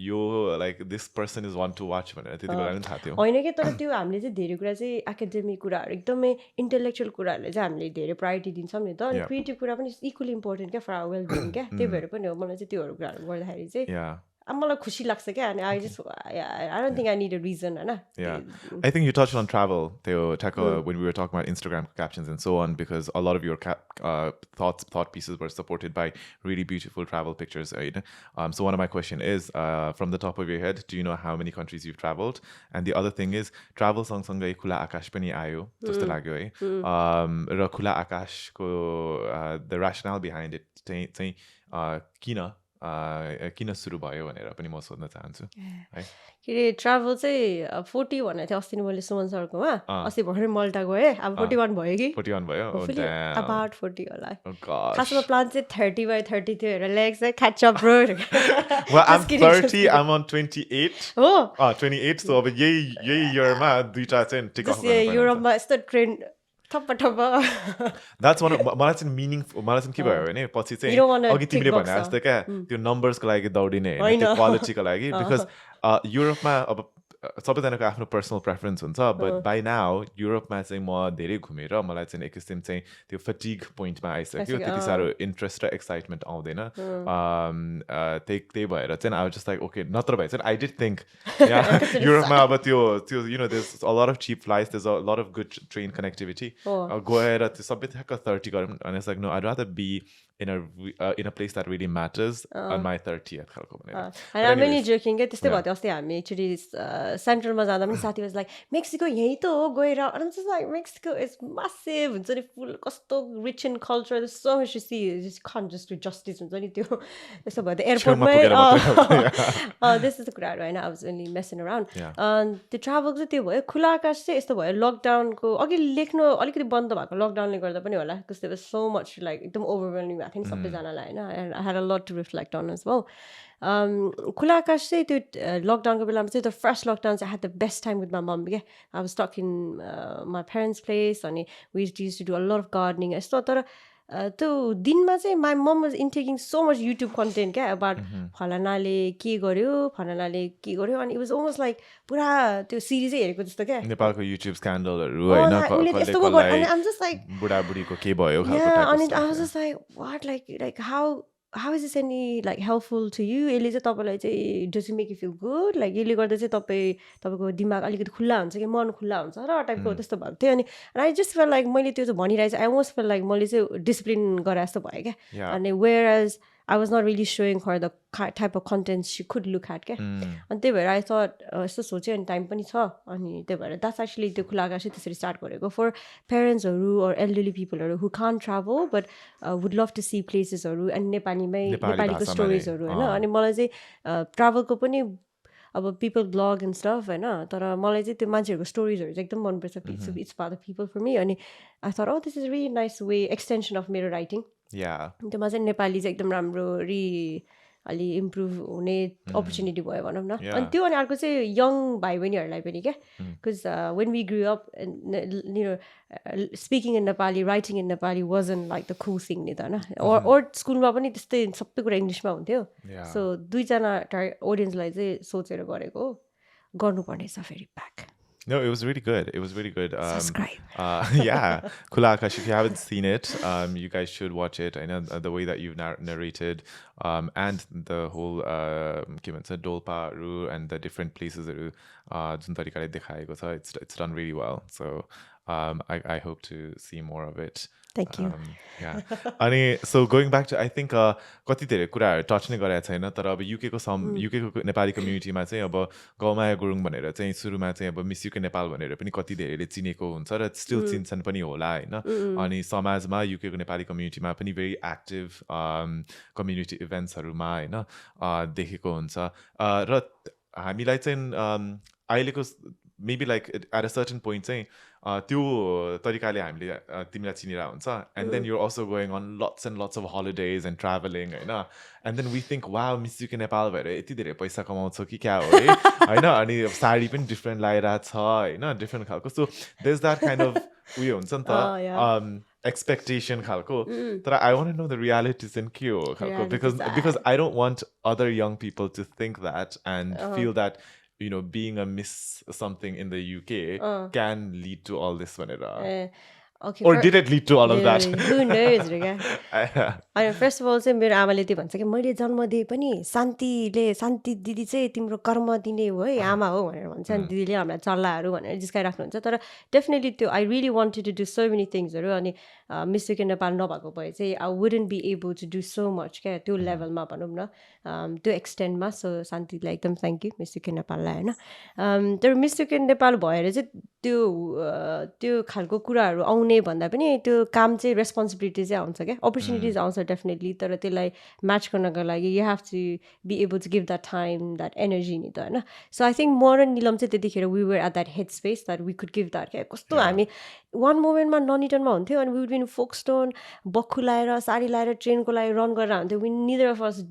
यो like this person is one to watch भनेर त्यति बेला पनि थाहा थियो होइन कि तर त्यो हामीले चाहिँ धेरै कुरा चाहिँ एकाडेमिक कुराहरू एकदमै इन्टेलेक्चुअल कुराहरूले चाहिँ हामीले धेरै प्रायोरिटी दिन्छौँ नि त अनि क्रिएटिभ कुरा पनि इक्वली इम्पोर्टेन्ट क्या फर आवर वेल बिङ क्या त्यही भएर पनि हो मलाई चाहिँ त्योहरू कुराहरू गर्दाखेरि चाहिँ अब मलाई खुसी लाग्छ क्या अनि I just I don't think I need a reason होइन I think you touched on travel Theo Teko when we were talking about Instagram captions and so on because a lot of your thought pieces were supported by really beautiful travel pictures right? So one of my question is from the top of your head do you know how many countries you've traveled and the other thing is travel सँगसँगै खुला आकाश पनि आयो जस्तो लाग्यो है र खुला आकाशको the rationale behind it चाहिँ किन सुरु भयो भनेर पनि म सोध्न चाहन्छु है के अरे ट्राभल चाहिँ 40 भनेको थियो अस्ति मैले सुमन सरकोमा अस्ति भर्खरै मल्टा गएँ अब 41 भयो कि 41 भयो अबाउट 40 होला खासमा प्लान चाहिँ 30 by 30 थियो हेर लेग्स चाहिँ catch up bro well I'm 30 I'm on 28 हो 28 so अब यही इयरमा दुईटा चाहिँ टिक अफ गर्नु युरोपमा यस्तो ट्रेन्ड थप्प That's one मलाई चाहिँ मिनिङ मलाई चाहिँ के भयो भने पछि चाहिँ अघि तिमीले भने जस्तै क्या त्यो नम्बर्सको लागि दौडिने होइन त्यो क्वालिटीको लागि बिकज युरोपमा अब सबैजनाको आफ्नो पर्सनल प्रेफरेन्स हुन्छ बट बाई नाउ युरोपमा चाहिँ म धेरै घुमेर मलाई चाहिँ एक किसिम चाहिँ त्यो फटिग पोइन्टमा आइसक्यो त्यति साह्रो इन्ट्रेस्ट र एक्साइटमेन्ट आउँदैन त्यही भएर चाहिँ I was just like okay नत्र भए चाहिँ आई डिड थिङ्क युरोपमा अब त्यो you know there's a lot of cheap flights there's a lot of good train connectivity गएर त्यो सबै ठ्याक्क 30 गरौँ अनि like no I'd rather be in a place that really matters on my 30th खालको भनेर I'm really joking क्या त्यस्तै भयो त्यो अस्ति हामी एक्चुली सेन्ट्रलमा जाँदा पनि साथी वाज लाइक मेक्सिको यहीँ त हो गएर अनि just like Mexico is massive हुन्छ नि फुल कस्तो rich in culture so much to see खन जस्ट जस्टिस हुन्छ नि त्यो यस्तो भयो त एयरपोर्टमै त्यस्तो कुराहरू होइन I was only messing around त्यो ट्राभल चाहिँ त्यो भयो खुला आकाश चाहिँ यस्तो भयो लकडाउनको अघि लेख्नु अलिकति बन्द भएको लकडाउनले गर्दा पनि होला कस्तो सो मच लाइक एकदम ओभरवेलमिङ भएको थियो नि सबैजनालाई होइन I had a lot to reflect on as well खुला आकाश चाहिँ त्यो लकडाउनको बेलामा चाहिँ द फर्स्ट लकडाउन चाहिँ I had the best time with my mum क्या I was stuck in my parents' place अनि we use to do a lot of gardening यस्तो तर त्यो दिनमा चाहिँ my mum was intaking so much YouTube content क्या about फलानाले के गर्यो अनि इट वाज अलमोस्ट लाइक पुरा त्यो सिरिजै हेरेको जस्तो क्या नेपालको युट्युब स्क्यान्डलहरू होइन बुढाबुढीको के भयो अनि I was just like what like how is this any like helpful to you यसले चाहिँ तपाईँलाई चाहिँ does it make you feel good like यसले गर्दा चाहिँ तपाईँको दिमाग अलिकति खुल्ला हुन्छ कि मन खुल्ला हुन्छ र टाइपको त्यस्तो भएको थियो अनि आई जस्ट फेल लाइक मैले त्यो चाहिँ भनिरहेको छु आई अलमोस्ट फेल लाइक मैले चाहिँ डिसिप्लिन गरे जस्तो भयो क्या अनि whereas I was not really showing her the type of content she could look at क्या अनि त्यही भएर I thought यस्तो सोचेँ अनि टाइम पनि छ अनि त्यही भएर that's actually त्यो खुला आकाश त्यसरी स्टार्ट गरेको for parentsहरू or elderly peopleहरू who can't travel but would love to see placesहरू and नेपालीको स्टोरिजहरू होइन अनि मलाई चाहिँ ट्राभलको पनि अब पिपल ब्लग एन्ड स्टफ होइन तर मलाई चाहिँ त्यो मान्छेहरूको स्टोरिजहरू चाहिँ एकदम मनपर्छ it's for the people for me अनि I thought oh this is really nice way extension of मेरो राइटिङ त्योमा चाहिँ नेपाली चाहिँ एकदम राम्ररी अलि इम्प्रुभ हुने अपर्च्युनिटी भयो भनौँ न अनि त्यो अनि अर्को चाहिँ यङ भाइ बहिनीहरूलाई पनि क्या because when we grew up speaking in Nepali writing in Nepali wasn't like the cool thing no त होइन ओर स्कुलमा पनि त्यस्तै सबै कुरा इङ्ग्लिसमा हुन्थ्यो सो दुईजना अडियन्सलाई चाहिँ सोचेर गरेको गर्नुपर्ने छ फेरि back No, it was really good. It was really good. Subscribe. Yeah, Khula Akash, if you haven't seen it, you guys should watch it. I know the way that you've narrated and the whole Dolpa Ru and the different places it's done really well. So I hope to see more of it. Thank you. Yeah. अनि so going back to I think कति धेरै कुराहरू touch नै गरेको छैन तर अब युकेको नेपाली कम्युनिटीमा चाहिँ अब गौमाया गुरुङ भनेर चाहिँ सुरुमा चाहिँ अब मिस युके नेपाल भनेर पनि कति धेरैले चिनेको हुन्छ र स्टिल चिन्छन् पनि होला होइन अनि समाजमा युकेको नेपाली कम्युनिटीमा पनि भेरी एक्टिभ कम्युनिटी इभेन्ट्सहरूमा होइन देखेको हुन्छ र हामीलाई चाहिँ अहिलेको maybe like at a certain point चाहिँ त्यो तरिकाले हामीले तिमीलाई चिनिरहेको हुन्छ and then you're also going on lots of holidays and travelling होइन and then we think wow Miss UK Nepal भएर यति धेरै पैसा कमाउँछ कि क्या हो है होइन अनि साडी पनि डिफ्रेन्ट लगाइरहेको छ होइन डिफ्रेन्ट खालको so there is that kind of उयो हुन्छ नि त expectation khalko but I want to know the realities in kyo khalko because I don't want other young people to think that and feel that you know being a miss something in the UK can lead to all this Okay, or did it lead to all of that who knows अनि first of all चाहिँ मेरो आमाले त्यो भन्छ कि मैले जन्म दिए पनि शान्ति दिदी चाहिँ तिम्रो कर्म दिने हो है आमा हो भनेर भन्छ अनि दिदीले हामीलाई चल्लाहरू भनेर जिस्काइराख्नुहुन्छ तर डेफिनेटली त्यो I really wanted to do so many थिङ्सहरू अनि मिस युके नेपाल नभएको भए चाहिँ I wouldn't be able to do so much क्या त्यो लेभलमा भनौँ न त्यो एक्सटेन्डमा सो शान्तिलाई एकदम थ्याङ्क यू मिस युके नेपाललाई होइन तर मिस युके नेपाल भएर चाहिँ त्यो खालको कुराहरू आउने भन्दा पनि त्यो काम चाहिँ रेस्पोन्सिबिलिटी चाहिँ आउँछ क्या अपर्च्युनिटिज आउँछ डेफिनेटली तर त्यसलाई म्याच गर्नको लागि you have to be able to give that time that energy नि त होइन सो आई थिङ्क म र निलम चाहिँ त्यतिखेर we were at that head space that we could give that क्या कस्तो हामी वान मोमेन्टमा ननिटनमा हुन्थ्यो अनि वी वुड बिन फोकस्टोन बक्खु लाएर साडी लाएर ट्रेनको लागि रन गरेर हुन्थ्यो विन निदर अफ अस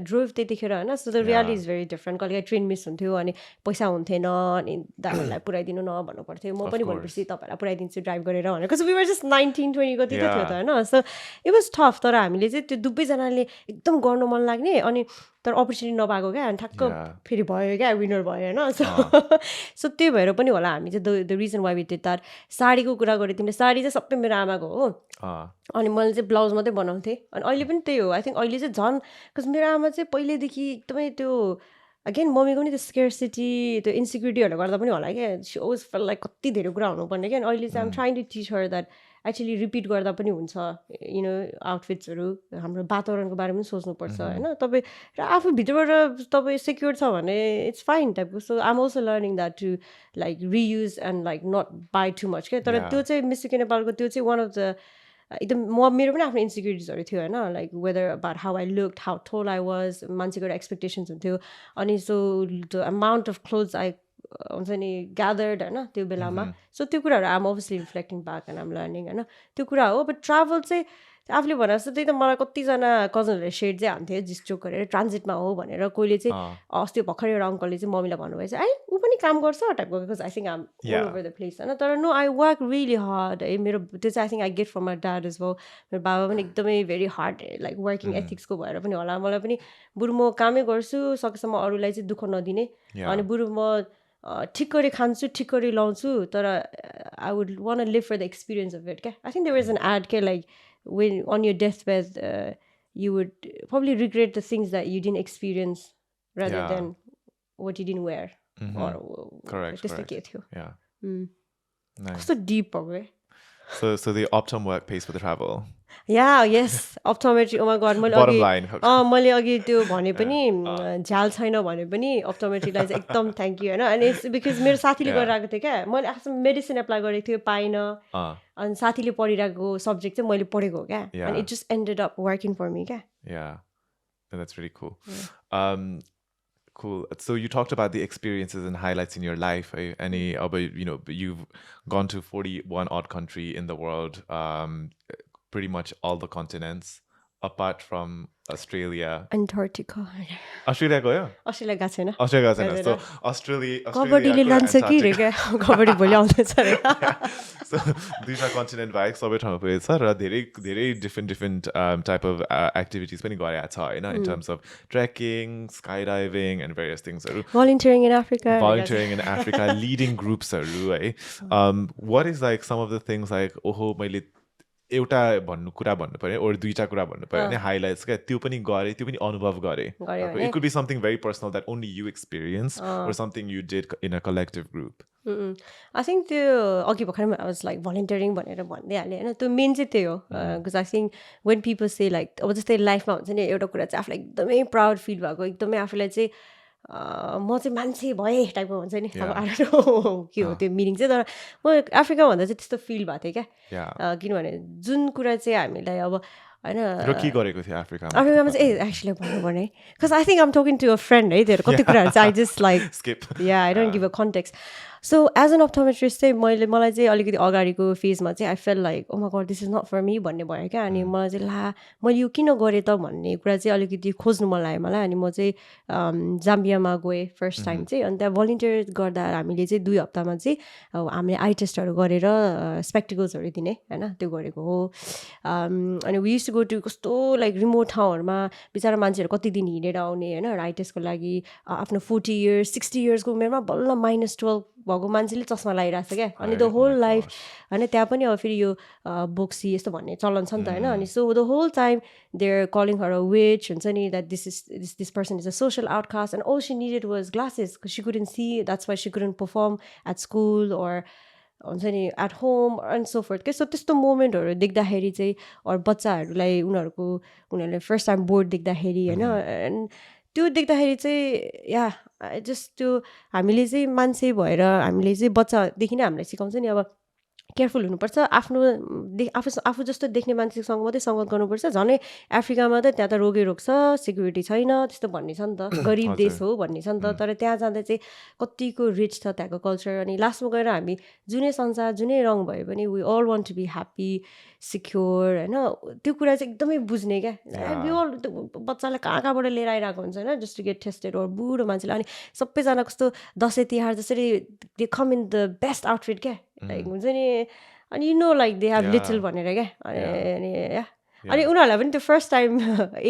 ड्रोभ त्यतिखेर होइन so the reality is very different कहिले ट्रेन मिस हुन्थ्यो अनि पैसा हुन्थेन अनि दादाहरूलाई पुऱ्याइदिनु न भन्नु पर्थ्यो म पनि भनेपछि तपाईँहरूलाई पुऱ्याइदिन्छु ड्राइभ गरेर भनेर बिकज वी वर जस्ट 19-20 कति त थियो त होइन सो इट वाज टफ तर हामीले चाहिँ त्यो दुवैजनाले एकदम गर्नु मन लाग्ने अनि तर अपर्च्युनिटी नपाएको क्या अनि ठ्याक्क फेरि भयो क्या विनर भयो होइन सो त्यही भएर पनि होला हामी चाहिँ the reason why we did that साडीको कुरा गरेँ तिमीले साडी चाहिँ सबै मेरो आमाको हो अनि मैले चाहिँ ब्लाउज मात्रै बनाउँथेँ अनि अहिले पनि त्यही हो आई थिङ्क अहिले चाहिँ झन् बिकज मेरो आमा चाहिँ पहिल्यैदेखि एकदमै त्यो अगेन मम्मीको पनि त्यो स्केर्सिटी त्यो इन्सिक्युरिटीहरूले गर्दा पनि होला क्या सी अलवेज फेल लाइक कति धेरै कुरा हुनुपर्ने क्या अहिले चाहिँ I'm trying to teach her that actually repeat गर्दा पनि हुन्छ यु नो आउटफिट्सहरू हाम्रो वातावरणको बारेमा पनि सोच्नुपर्छ होइन तपाईँ र आफू भित्रबाट तपाईँ सेक्योर छ भने इट्स फाइन टाइपको so I'm also learning that to like reuse and like not buy too much क्या तर त्यो चाहिँ मिस युके नेपालको त्यो चाहिँ वान अफ द एकदम मेरो पनि आफ्नो इन्सिक्युरिटिजहरू थियो होइन like whether about how I looked how tall I was मान्छेको एउटा एक्सपेक्टेसन्स हुन्थ्यो अनि so the amount of clothes I हुन्छ नि ग्यादर्ड होइन त्यो बेलामा सो त्यो कुराहरू आम अभियसली रिफ्लेक्टिङ ब्याक एन्ड आम लर्निङ होइन त्यो कुरा हो बट ट्राभल चाहिँ आफूले भने जस्तो त्यही त मलाई कतिजना कजनहरूले सेड चाहिँ हान्थ्यो जिस्चोक गरेर ट्रान्जिटमा हो भनेर कोहीले चाहिँ अस्ति भर्खर एउटा अङ्कलले चाहिँ मम्मीलाई भन्नुभएछ है ऊ पनि काम गर्छ टाइपको बिकज आई थिङ्क आम अल ओभर द प्लेस होइन तर no I work really hard है मेरो त्यो चाहिँ I think I get from my dad is भयो मेरो बाबा पनि एकदमै भेरी हार्ड लाइक वर्किङ एथिक्सको भएर पनि होला मलाई पनि बरु म कामै गर्छु सकेसम्म अरूलाई चाहिँ दुःख नदिने अनि बरु म ठिक्करी खान्छु ठिक्करी लाउँछु तर I would want live for the experience of it क्या I think there is an ad के like when on your deathbed you would probably regret the things that you didn't experience rather than what you didn't wear or correct nice. So deep probably So the Optum work pays for the travel. Yeah, yes, optometry. Oh my god, मैले Bottom अघि line. मैले अघि त्यो भने पनि झ्याल छैन भने पनि अप्टोमेट्रीलाई चाहिँ एकदम थ्याङ्क यू होइन अनि इट्स बिकज मेरो साथीले Yeah. गरिरहेको थियो क्या मैले आफ्नो मेडिसिन एप्लाई गरेको थियो पाइनँ अनि साथीले पढिरहेको सब्जेक्ट चाहिँ मैले पढेको हो क्या अनि it just ended up working for me क्या Yeah, and that's really cool. Cool. So you talked about the experiences and highlights in your life. Any, you've gone to 41 odd country in the world, pretty much all the continents, apart from Australia. Antarctica. Australia गयो? Australia गएको छैन Australia गएको छैन. So Australia. कबड्डीले लान्छ कि रे क्या कबड्डी भोलि आउँदैछ रे So दुईटा कन्टिनेन्ट बाहेक सबै ठाउँमा पुगेको छ र धेरै धेरै डिफ्रेन्ट टाइप अफ एक्टिभिटिज पनि गरेको छ होइन in terms of trekking skydiving and various थिङ्सहरू volunteering in Africa volunteering in Africa leading ग्रुप्सहरू है what is like some of the things like ओहो मैले एउटा कुरा भन्नु पर्यो or दुईटा कुरा भन्नु पर्यो भने हाइलाइट्स क्या त्यो पनि गरे त्यो पनि अनुभव गरे it could be something very personal that only you experienced or something you did in a collective group. I think त्यो अघि भर्खर I was like volunteering भनेर भन्दै हालेँ होइन त्यो मेन चाहिँ त्यही हो because I think when people say like अब जस्तै लाइफमा हुन्छ नि एउटा कुरा चाहिँ आफूलाई एकदमै प्राउड फिल भएको एकदमै आफूलाई चाहिँ म चाहिँ मान्छे भएँ टाइपको हुन्छ नि अब आएर के हो त्यो मिनिङ चाहिँ तर म अफ्रिका भन्दा चाहिँ त्यस्तो फिल भएको थियो क्या किनभने जुन कुरा चाहिँ हामीलाई अब होइन के गरेको थियो अफ्रिकामा चाहिँ एक्चुली भन्नुपर्ने because I think I'm talking to a friend है त्यो कति कुराहरू चाहिँ आई जस्ट लाइक या I don't give a context so as an optometrist चाहिँ मलाई चाहिँ अलिकति अगाडिको फेजमा चाहिँ I felt like oh my God this is not for me भन्ने भयो क्या अनि मलाई चाहिँ ला मैले यो किन गरेँ त भन्ने कुरा चाहिँ अलिकति खोज्नु मन लाग्यो मलाई अनि म चाहिँ जाम्बियामा गएँ फर्स्ट टाइम चाहिँ अनि त्यहाँ भलिन्टियर गर्दा हामीले चाहिँ 2 हप्तामा चाहिँ हामीले आई टेस्टहरू गरेर स्पेक्टिकल्सहरू दिने होइन त्यो गरेको हो अनि we use to go to कस्तो लाइक रिमोट ठाउँहरूमा बिचरा मान्छेहरू कति दिन हिँडेर आउने होइन आई टेस्टको लागि आफ्नो 40 इयर्स 60 इयर्सको उमेरमा बल्ल -12 भएको मान्छेले चस्मा लगाइरहेको छ क्या अनि द होल लाइफ होइन त्यहाँ पनि अब फेरि यो बोक्सी यस्तो भन्ने चलन छ नि त होइन अनि so the whole time they're calling her a witch हुन्छ नि that this person is a social outcast and all she needed was glasses she couldn't see that's why she couldn't perform at school और हुन्छ नि at home and so forth के so त्यस्तो मोमेन्टहरू देख्दाखेरि चाहिँ अरू बच्चाहरूलाई उनीहरूले फर्स्ट टाइम बोर्ड देख्दाखेरि होइन एन्ड त्यो देख्दाखेरि चाहिँ या जस्ट त्यो हामीले चाहिँ मान्छे भएर हामीले चाहिँ बच्चादेखि नै हामीलाई सिकाउँछ नि अब केयरफुल हुनुपर्छ आफू जस्तो देख्ने मान्छेसँग मात्रै सङ्गत गर्नुपर्छ झनै अफ्रिकामा त त्यहाँ त रोगै रोग छ सिक्युरिटी छैन त्यस्तो भन्ने छ नि त गरिब देश हो भन्ने छ नि त तर त्यहाँ जाँदा चाहिँ कतिको रिच छ त्यहाँको कल्चर अनि लास्टमा गएर हामी जुनै संसार जुनै रङ भए पनि we all want to be happy secure होइन त्यो कुरा चाहिँ एकदमै बुझ्ने क्या बच्चालाई कहाँबाट लिएर आइरहेको हुन्छ होइन जस्ट टु गेट टेस्टेड और बुढो मान्छेलाई अनि सबैजना कस्तो दसैँ तिहार जसरी दे कम इन द बेस्ट आउटफिट क्या लाइक हुन्छ नि अनि you know like they have little भनेर क्या अनि उनीहरूलाई पनि त्यो फर्स्ट टाइम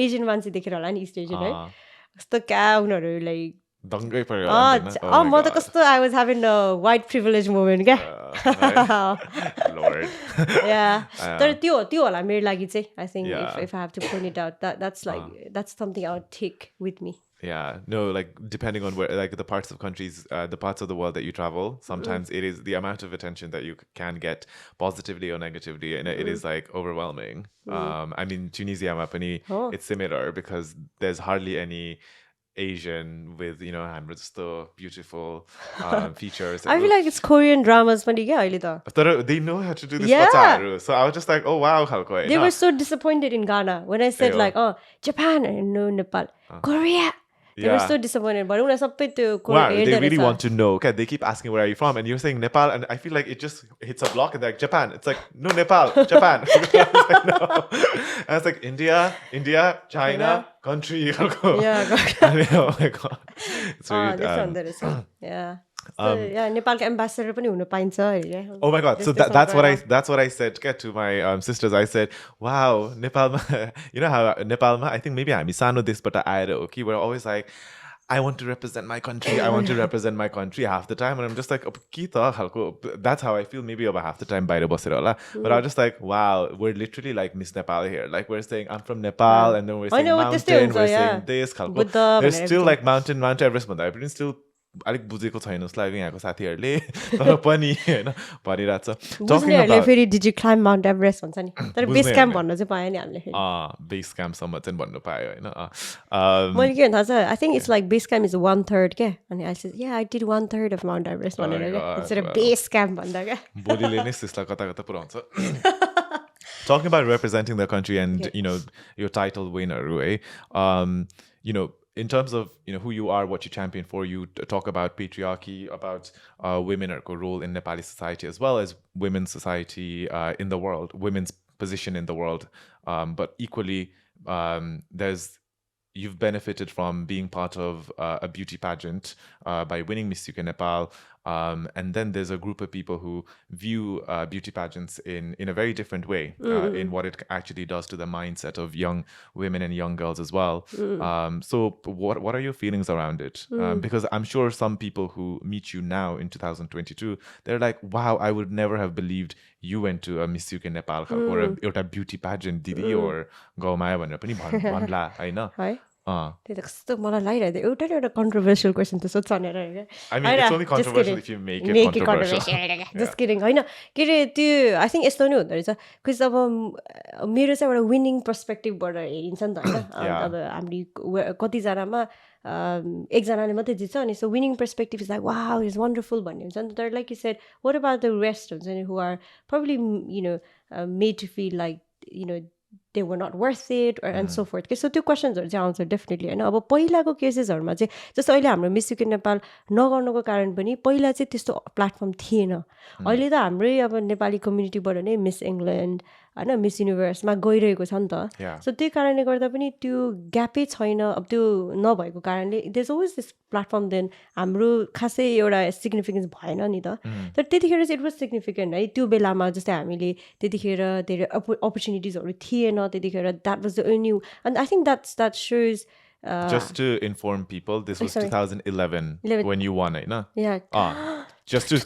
एजियन मान्छे देखेर होला नि इस्ट एजियन है कस्तो क्या उनीहरू लाइक दङ्गै पर्यो म त कस्तो I was having a white privilege moment क्या तर त्यो होला मेरो लागि चाहिँ I think if I have to point it out that's something I would take with me. Yeah, no, like depending on where, like the parts of countries, the parts of the world that you travel, sometimes it is the amount of attention that you can get positively or negatively, and it is like overwhelming. I mean, Tunisia, it's similar because there's hardly any Asian with, you know, just the beautiful features. I feel like it's Korean dramas, they know how to do this. Yeah. So I was just like, oh wow, they were so disappointed in Ghana when I said like, oh, Japan and no Nepal, Korea. They were so disappointed. But wow, they really want to know. Okay, they keep asking where are you from, and you're saying Nepal, and I feel like it just hits a block, and they're like Japan. It's like no Nepal, Japan. I was like, no. And it's like India, China, country. Yeah. Oh my god, it's really yeah. So, नेपालको ambassador पनि हुन पाइन्छ अरे. Oh my god, so that's what I said to my sisters. I said, wow, Nepal, you know how Nepal, I think maybe हामी सानो देशबाट आएर हो कि we're always like, I want to represent my country. I want to represent my country half the time. And I'm just like, that's how I feel maybe about half the time by But I was just like, wow, we're literally like Miss Nepal here. Like we're saying, I'm from Nepal. And then we're saying mountain. We're saying this. There's still like Mount Everest. But still अलिक बुझेको छैन जस्तो लाग्यो यहाँको साथीहरूले तर पनि होइन भनिरहेको छ टकिङ बुझ्नेहरूले अबाउट फेरि did you climb Mount Everest भन्छ नि तर बेस क्याम्प भन्न चाहिँ पाएँ नि हामीले फेरि बेस क्याम्पसम्म चाहिँ भन्नु पायो होइन मैले के थाहा छ I think it's like base camp is 1/3 क्या अनि आई सेड या I did 1/3 of Mount Everest भनेर क्या इट्स बेस क्याम्प भन्दा क्या बोलीले नै सिसलाई कता कता पुऱ्याउँछ talking about representing the country and your title winner, in terms of who you are, what you champion for, you talk about patriarchy, about women's role in Nepali society as well as women's society in the world, women's position in the world, but equally you've benefited from being part of a beauty pageant by winning Miss UK Nepal. And then there's a group of people who view beauty pageants in a very different way, in what it actually does to the mindset of young women and young girls as well. So what are your feelings around it? Because I'm sure some people who meet you now in 2022, they're like, wow, I would never have believed you went to a Miss UK Nepal or a beauty pageant, Didi or Gaumaya भनेर पनि भन्ला हैन है त्यही त कस्तो मलाई लागिरहेको थियो एउटा न एउटा कन्ट्रोभर्सियल क्वेसन त सोध्छ भनेर I mean, it's only controversial if you make it controversial. Just kidding होइन के अरे त्यो आई थिङ्क यस्तो नि हुँदो रहेछ बिकज अब मेरो चाहिँ एउटा विनिङ पर्सपेक्टिभबाट हेरिन्छ नि त होइन अब हाम्रो कतिजनामा एकजनाले मात्रै जित्छ अनि so winning perspective is like wow is wonderful भन्ने हुन्छ नि त तर like you said what about the rest हुन्छ नि who are probably made to feel like they were not worth it or and so forth. So त्यो क्वेसन्सहरू चाहिँ आउँछ डेफिनेटली होइन अब पहिलाको केसेसहरूमा चाहिँ जस्तो अहिले हाम्रो मिस युके नेपाल नगर्नुको कारण पनि पहिला चाहिँ त्यस्तो प्लेटफर्म थिएन अहिले त हाम्रै अब नेपाली कम्युनिटीबाट नै मिस इङ्ल्यान्ड होइन मिस युनिभर्समा गइरहेको छ नि त सो त्यही कारणले गर्दा पनि त्यो ग्यापै छैन अब त्यो नभएको कारणले there is always this platform then हाम्रो खासै एउटा सिग्निफिकेन्स भएन नि त तर त्यतिखेर चाहिँ इट वाज सिग्निफिकेन्ट है त्यो बेलामा जस्तै हामीले त्यतिखेर धेरै अपर्च्युनिटिजहरू थिएन त्यतिखेर that was the only and I think that shows just to inform people, this was 2011 when you won, right? Just to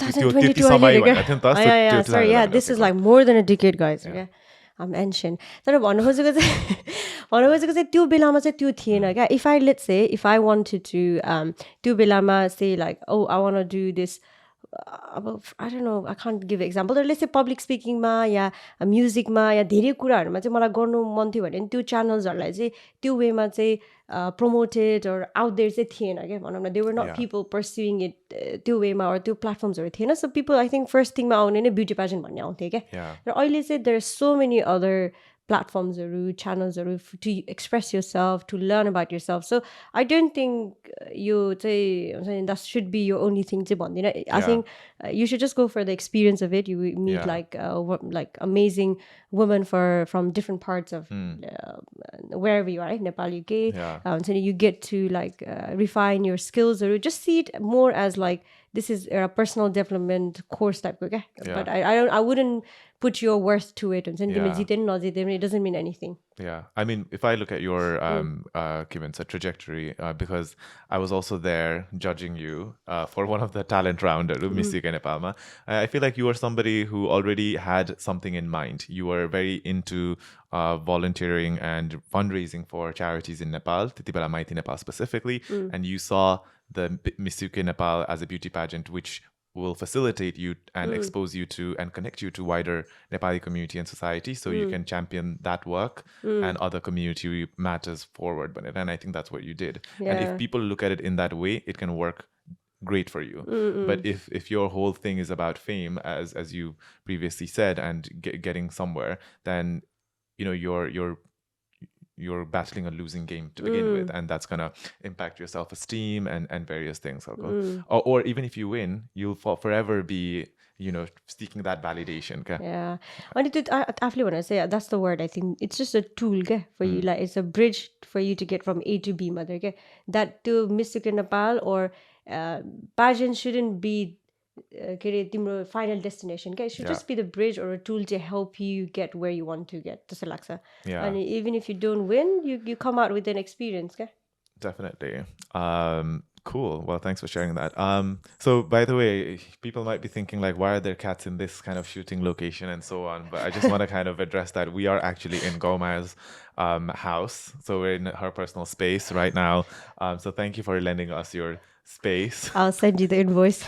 sorry, yeah, this is like more than a decade, guys. Okay, I'm ancient. तर भन्नु खोजेको चाहिँ त्यो बेलामा चाहिँ त्यो थिएन क्या if I let's say if I wanted to त्यो बेलामा say like oh I want to do this अब I don't know I can't give example तर लेट्स से पब्लिक स्पिकिङमा या म्युजिकमा या धेरै कुराहरूमा चाहिँ मलाई गर्नु मन थियो भने त्यो च्यानल्सहरूलाई चाहिँ त्यो वेमा चाहिँ प्रमोटेड अर आउट देयर चाहिँ थिएन क्या भनौँ न दे वर नट पिपल पर्स्युइङ इट त्यो वेमा अरू त्यो प्लेटफर्म्सहरू थिएन सो पिपल आई थिङ्क फर्स्ट थिङमा आउने नै ब्युटी पेजेन्ट भन्ने आउँथ्यो क्या र अहिले चाहिँ there are so many other platformsहरू channelsहरू to express yourself to learn about yourself so I don't think you चाहिँ that should be your only thing चाहिँ भन्दिनँ I think you should just go for the experience of it you meet like amazing women from different parts of wherever you are right Nepal UK so you get to like refine your skills or just see it more as like this is a personal development course type okay but I wouldn't put your worth to it and it doesn't mean anything I mean if I look at your trajectory because I was also there judging you for one of the talent round at Miss UK Nepal I feel like you were somebody who already had something in mind you were very into volunteering and fundraising for charities in Nepal Titibala Maiti Nepal specifically and you saw the Miss UK Nepal as a beauty pageant which will facilitate you and expose you to and connect you to wider Nepali community and society so you can champion that work and other community matters forward and I think that's what you did and if people look at it in that way it can work great for you but if your whole thing is about fame as you previously said and getting somewhere then you're battling a losing game to begin with and that's gonna impact your self-esteem and various things or even if you win you'll forever be seeking that validation and after when I say that's the word I think it's just a tool for you like it's a bridge for you to get from A to B mother that to Miss UK Nepal or pageant shouldn't be timro final destination it should just be the bridge or a tool to help you get where you want to get and even if you don't win you come out with an experience Definitely. Cool. Well, thanks for sharing that. So by the way, people might be thinking like, why are there cats in this kind of shooting location and so on? But I just want to kind of address that we are actually in Gaumaya's house. So we're in her personal space right now. So thank you for lending us your space. I'll send you the invoice.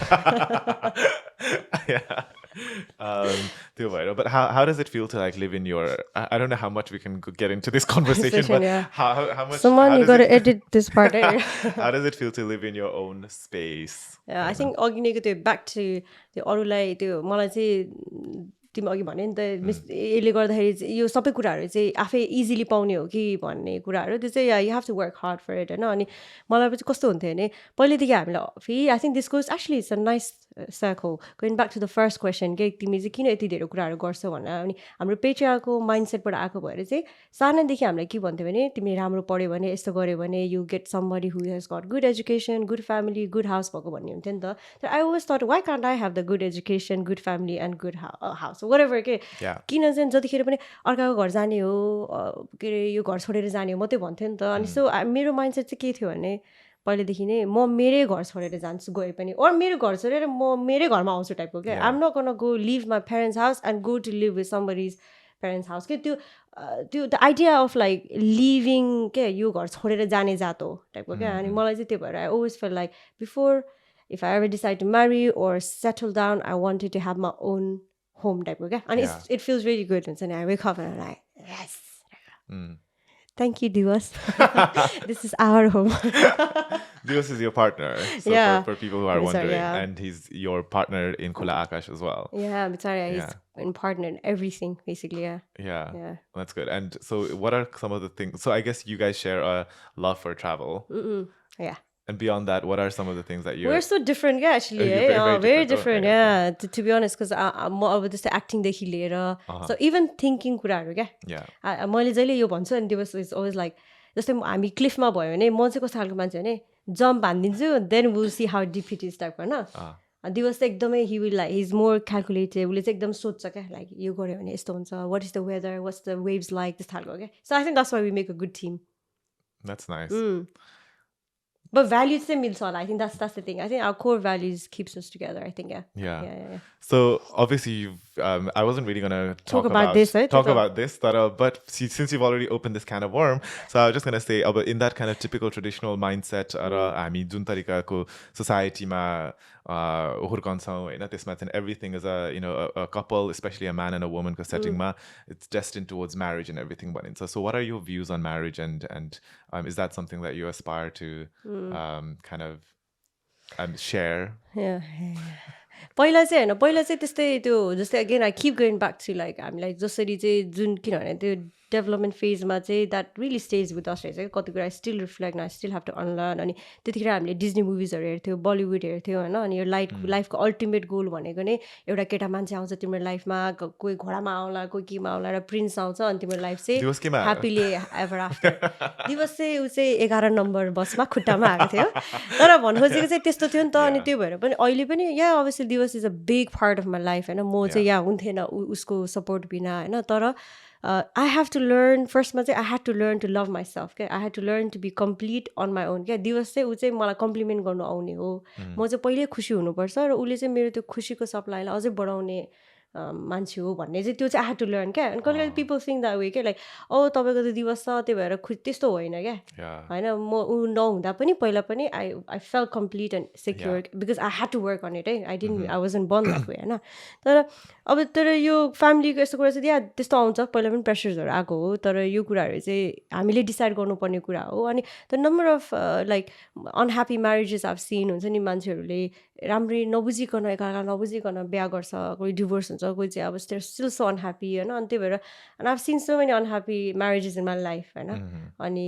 Yeah. त्यो भएर, but how does it feel to like live in your, I don't know how much we can get into this conversation, but Yeah. how much Someone, how you does gotta it edit this part. how does it feel to live in your own space? Yeah, I think अघि नैको त्यो back to त्यो अरूलाई त्यो मलाई चाहिँ तिमी अघि भने नि त मिस यसले गर्दाखेरि चाहिँ यो सबै कुराहरू चाहिँ आफै इजिली पाउने हो कि भन्ने कुराहरू त्यो चाहिँ you have to work hard for it होइन अनि मलाई चाहिँ कस्तो हुन्थ्यो भने पहिलेदेखि हामीलाई फेरि I think this goes actually it's a nice circle going back to the first question के तिमी चाहिँ किन यति धेरै कुराहरू गर्छौ भनेर अनि हाम्रो पेट्रियाको माइन्डसेटबाट आएको भएर चाहिँ सानैदेखि हामीलाई के भन्थ्यो भने तिमीले राम्रो पढ्यो भने यस्तो गऱ्यो भने you get somebody who has gut good education good family good house भएको भन्ने हुन्थ्यो नि त तर I always that why can't I have the good education good family and good house watt ever के किन चाहिँ जतिखेर पनि अर्काको घर जाने हो के अरे यो घर छोडेर जाने हो मात्रै भन्थ्यो नि त अनि सो मेरो माइन्डसेट चाहिँ के थियो भने पहिलेदेखि नै म मेरै घर छोडेर जान्छु गए पनि अर मेरो घर छोडेर म मेरै घरमा आउँछु टाइपको क्या I'm not gonna go live my parents' house and go to live with somebody's parents' house के त्यो the idea of like living के यो घर छोडेर जाने जात हो टाइपको क्या अनि मलाई चाहिँ त्यो भएर I always feel like before if I ever decide to marry or settle down I wanted to have my own home टाइपको क्या अनि इट फिल्स भेरी गुड हुन्छ नि I wake up and like yes Thank you, Divas. This is our home. Divas is your partner. So yeah. for people who are wondering. And he's your partner in Khula Akash as well. Yeah, but sorry, he's in partner in everything, basically, Yeah. That's good. And so what are some of the things? So I guess you guys share a love for travel. Yeah. And beyond that, what are some of the things that you... We're so different, yeah, actually. Very different, yeah. To be honest, because I'm this acting देखि लिएर so even thinking कुराहरू क्या मैले जहिले यो भन्छु अनि दिवस is always like जस्तै हामी क्लिफमा भयो भने म चाहिँ कस्तो खालको मान्छे भने जम्प हानिदिन्छु then will see how deep it is टाइपको होइन दिवस चाहिँ एकदमै he will like he is more calculated उसले चाहिँ एकदम सोध्छ क्या लाइक यो गऱ्यो भने यस्तो हुन्छ what is the weather what's the waves like त्यस्तो खालको क्या so I think that's why we make a good team That's nice. But values still means all. I think that's the thing. I think our core values keeps us together. I think yeah. So obviously you've I wasn't really gonna talk about this, right? About this, but since you've already opened this can of worm, so I was just gonna say about in that kind of typical traditional mindset, I mean, जुन तरिकाको society मा हुर्कन्छौँ होइन त्यसमा चाहिँ everything is a couple, especially a man and a woman को setting मा it's destined towards marriage and everything भनिन्छ. So what are your views on marriage and is that something that you aspire to kind of share? पहिला चाहिँ होइन पहिला चाहिँ त्यस्तै त्यो जस्तै again I keep going back to like हामीलाई जसरी चाहिँ जुन किनभने त्यो डेभलपमेन्ट फेजमा चाहिँ that really stage with us रहेछ क्या कति कुरा still reflect I still have to unlearn अनि त्यतिखेर हामीले डिज्नी मुभिजहरू हेर्थ्यौँ बलिउड हेर्थ्यौँ होइन अनि यो लाइफको अल्टिमेट गोल भनेको नै एउटा केटा मान्छे आउँछ तिम्रो लाइफमा कोही घोडामा आउला कोही केमा आउला र प्रिन्स आउँछ अनि तिम्रो लाइफ चाहिँ ह्याप्पीली एभर आफ्टर दिवस चाहिँ ऊ चाहिँ 11 नम्बर बसमा खुट्टामा आएको थियो तर भन्नु खोजेको चाहिँ त्यस्तो थियो नि त अनि त्यो भएर पनि अहिले पनि या अभियसली दिवस is a big part of my life होइन म चाहिँ यहाँ हुन्थेन उसको सपोर्ट बिना होइन तर I have to learn फर्स्टमा चाहिँ I had to learn to love myself क्या I had to learn to be complete on my own क्या दिवस चाहिँ ऊ चाहिँ मलाई कम्प्लिमेन्ट गर्नु आउने हो म चाहिँ पहिल्यै खुसी हुनुपर्छ र उसले चाहिँ मेरो त्यो खुसीको सप्लाईलाई अझै बढाउने मान्छे हो भन्ने चाहिँ त्यो चाहिँ आई ह्याड टु लर्न क्या अनि कहिले कहिले पिपल थिङ्क द्याट वे क्या लाइक तपाईँको त दिवस छ त्यही भएर त्यस्तो होइन क्या होइन म ऊ नहुँदा पनि पहिला पनि I felt complete and secure because I had to work on it है I wasn't born that way होइन तर यो फ्यामिलीको यस्तो कुरा चाहिँ या त्यस्तो आउँछ पहिला पनि प्रेसर्सहरू आएको हो तर यो कुराहरू चाहिँ हामीले डिसाइड गर्नुपर्ने कुरा हो अनि the number of like unhappy marriages आफ सिन हुन्छ नि मान्छेहरूले राम्ररी नबुझिकन एकअर्का नबुझिकन बिहा गर्छ कोही डिभोर्स हुन्छ कोही चाहिँ अब स्टिल सो अनह्याप्पी होइन अनि त्यही भएर अनि I seen so many unhappy marriages in my life होइन अनि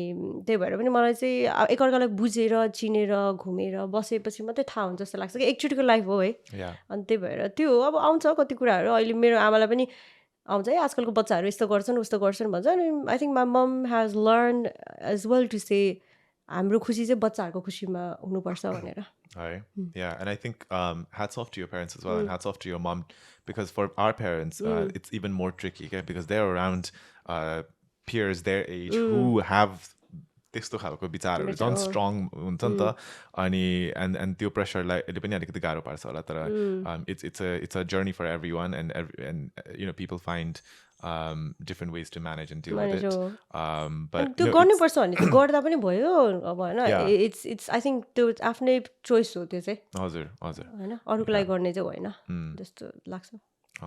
त्यही भएर पनि मलाई चाहिँ एकअर्कालाई बुझेर चिनेर घुमेर बसेपछि मात्रै थाहा हुन्छ जस्तो लाग्छ कि एकचोटिको लाइफ हो है अनि त्यही भएर त्यो अब आउँछ कति कुराहरू अहिले मेरो आमालाई पनि आउँछ है आजकलको बच्चाहरू यस्तो गर्छन् उस्तो गर्छन् भन्छ अनि आई think my mom has learn as well to say हाम्रो खुसी चाहिँ बच्चाहरूको खुसीमा हुनुपर्छ भनेर Yeah, and I think hats off to your parents as well, and hats off to your mom, because for our parents, it's even more tricky, okay? Because they're around peers their age who have त्यस्तो खालको विचारहरू झन् strong हुन्छ नि त अनि end त्यो प्रेसरलाई पनि अलिकति गाह्रो पार्छ होला तर it's a journey for everyone and people find different ways to manage and deal with it but त्यो गर्नुपर्छ भने चाहिँ गर्दा पनि भयो अब होइन Yeah. इट्स आई थिङ्क त्यो आफ्नै चोइस हो त्यो चाहिँ हजुर हजुर होइन अरूको लागि गर्ने चाहिँ होइन जस्तो लाग्छ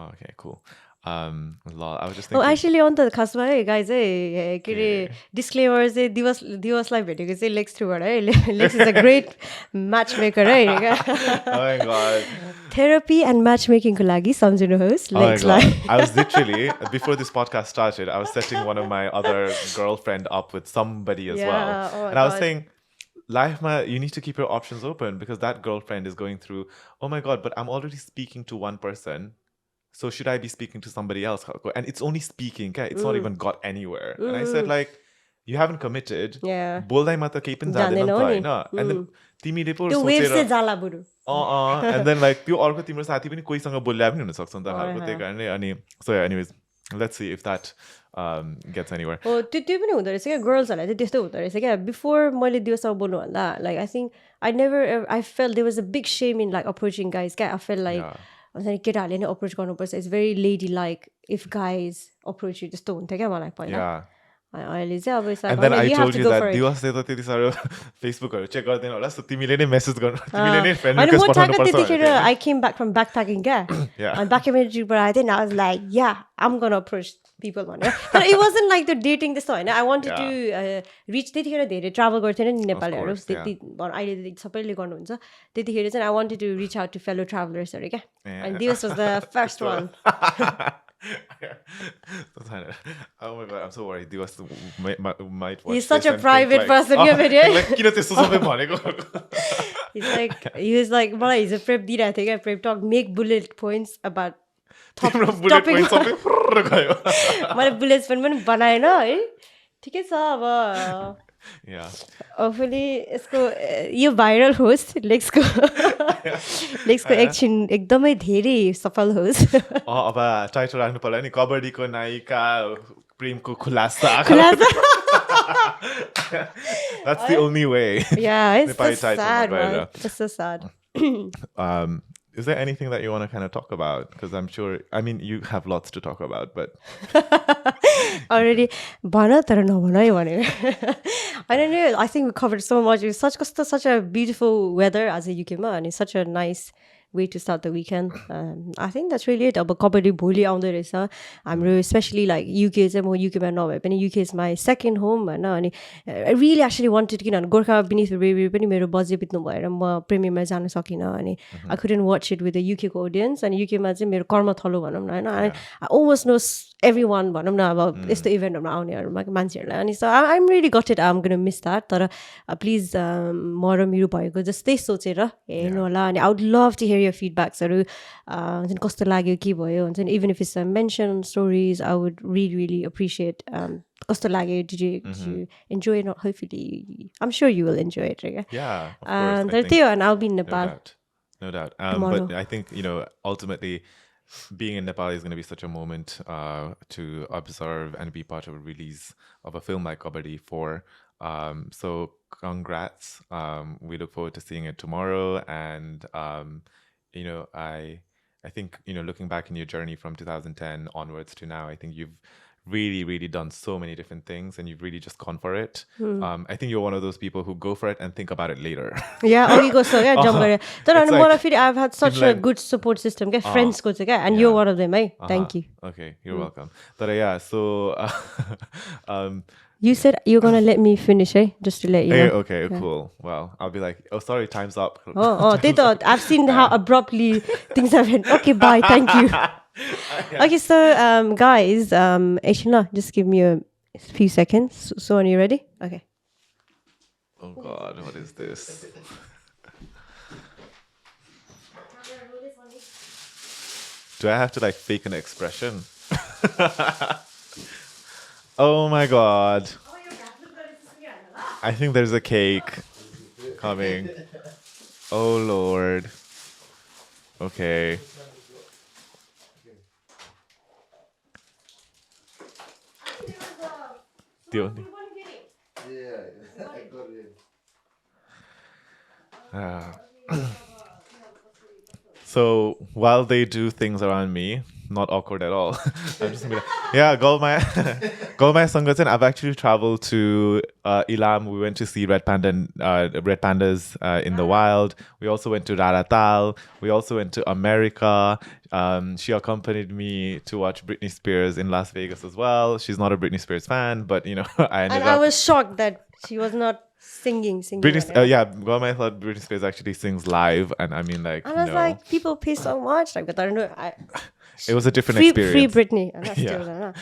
okay cool ल I was just thinking actually अन्त खासमा है गाई चाहिँ के अरे डिस्क्लेमर चाहिँ दिवसलाई भेटेको चाहिँ लेक्स थ्रुबाट है Lex is a great match maker है oh my god therapy and match मेकिङको लागि सम्झिनुहोस् Oh my लेक्सलाई God. I was literally, before this podcast started, I was setting one of my other girlfriend up with somebody as well. Yeah, oh my And I was God. saying, life, you need to keep your options open because that girlfriend is going through, oh my God, but I'm already speaking to one person. So should I be speaking to somebody else? And it's only speaking, okay? It's not even got anywhere. And I said, like, you haven't committed. Yeah. बोल्दैमा त केही पनि जाँदैन नि त होइन and then तिमीले पो त्यो वेभ सोचेर चाहिँ जाला बरु and then like त्यो अर्को तिम्रो साथी पनि कोहीसँग बोल्दा पनि हुनसक्छ नि त खालको त्यही कारणले अनि so yeah, anyways let's see if that gets anywhere हो त्यो पनि हुँदो रहेछ क्या गर्ल्सहरूलाई चाहिँ त्यस्तो हुँदो रहेछ क्या बिफोर मैले दिवससँग बोल्नुभन्दा like I think I felt there was a big shame in like approaching guys क्या आई फेल लाइक हुन्छ नि केटाहरूले नै अप्रोच गर्नुपर्छ it's very lady like if guys approach you त्यस्तो हुन्थ्यो क्या मलाई पहिला अहिले चाहिँ अब and then I told you that दिवसले त त्यति साह्रो फेसबुकहरू चेक गर्दैन होला सो तिमीले नै मेसेज गर्नु तिमीले नै फ्रेन्ड रिक्वेस्ट पठाउनु पर्छ त्यतिखेर I came back from backpacking क्या अनि ब्याकमेट्रीबाट आएको थिएँ आई वाज लाइक या आम गन अप्रोच पिपल भनेर तर इट वाजन्ट लाइक त्यो डेटिङ त्यस्तो होइन आई वान्टेड टु रिच त्यतिखेर धेरै ट्राभल गर्थेन नि नेपालीहरू त्यति अहिले सबैले गर्नुहुन्छ त्यतिखेर चाहिँ I wanted to reach out to fellow ट्राभलर्सहरू क्या अनि this was the first one oh my god I'm so worried Divas might watch he's such a this and private think person like किन त्यस्तो सबै भनेको he was like मलाई हिजो prep दिइरहेको थियो क्या प्रेप टक मेक बुलेट पोइन्ट्स अबाउट तिम्रो बुलेट पोइन्ट सबै फुर्र गयो मैले बुलेट पोइन्ट पनि बनाएन है ठिकै छ अब होपफुली यसको यो भाइरल होस् लेक्सको एकछिन एकदमै धेरै सफल होस् अब टाइटल राख्नु पर्ला नि कबड्डीको नायिका प्रेमको खुलासा That's the only way. Yeah, it's so sad, right? It's so sad. Is there anything that you want to kind of talk about? Because I'm sure, I mean, you have lots to talk about, but... Already, bana tara nabhana hai bhanera. I don't know, I think we covered so much. It was such a beautiful weather as a UK ma, and it's such a nice way to start the weekend. I think that's really it. अब कबड्डी भोलि आउँदो रहेछ हाम्रो specially like UK चाहिँ म युकेमा नभए पनि UK is my second home होइन अनि आई रियली एक्चुली वान्टेड किनभने गोर्खा बिनिथ ब्रेभरी पनि मेरो बजे बित्नु भएर म प्रिमियरमा जान सकिनँ अनि I couldn't watch it with the युकेको अडियन्स अनि युकेमा चाहिँ मेरो कर्म थलो भनौँ न होइन I almost knows every one भनौँ न अब यस्तो इभेन्टहरूमा आउनेहरूमा मान्छेहरूलाई अनि so I am really gutted I am gonna miss that तर प्लिज म र मेरो भएको जस्तै सोचेर हेर्नु होला अनि I would love to hear your feedbacks कस्तो लाग्यो के भयो हुन्छ नि even if it's a mention stories I would really appreciate कस्तो लाग्यो did you enjoy it hopefully I'm sure you will enjoy it right? Yeah of course and I'll be in Nepal no doubt but I think ultimately being in Nepal is going to be such a moment to observe and be part of a release of a film like Kabaddi 4 so congrats we look forward to seeing it tomorrow and I think looking back in your journey from 2010 onwards to now I think you've really done so many different things and you've really just gone for it. I think you're one of those people who go for it and think about it later. Yeah, jump like, I've had such a good support system, friends and you're one of them, eh? Thank you. Okay, you're welcome. But yeah, so you said you're gonna let me finish, eh? Just to let you know. Okay, cool. Well, I'll be like, oh, sorry, time's up. They thought I've seen how abruptly things have been. Okay, bye, thank you. Okay, so guys, Aishna, just give me a few seconds. So, are you ready? Okay. Oh God, what is this? Do I have to like fake an expression? Oh my God. I think there's a cake coming. Oh Lord. Okay. The only... So while they do things around me, not awkward at all. I'm just gonna, yeah, Gaumaya, Gaumaya Sangatin. I've actually traveled to Ilam. We went to see red pandas in the wild. We also went to Raratal. We also went to America. She accompanied me to watch Britney Spears in Las Vegas as well. She's not a Britney Spears fan, but you know, I ended And up. I was shocked that she was not singing. Britney, yeah, Gaumaya thought Britney Spears actually sings live, and I mean, like, And I was no, like, people pay so much. Like, but I don't know. it was a different Free experience. Britney. And that's Yeah. still,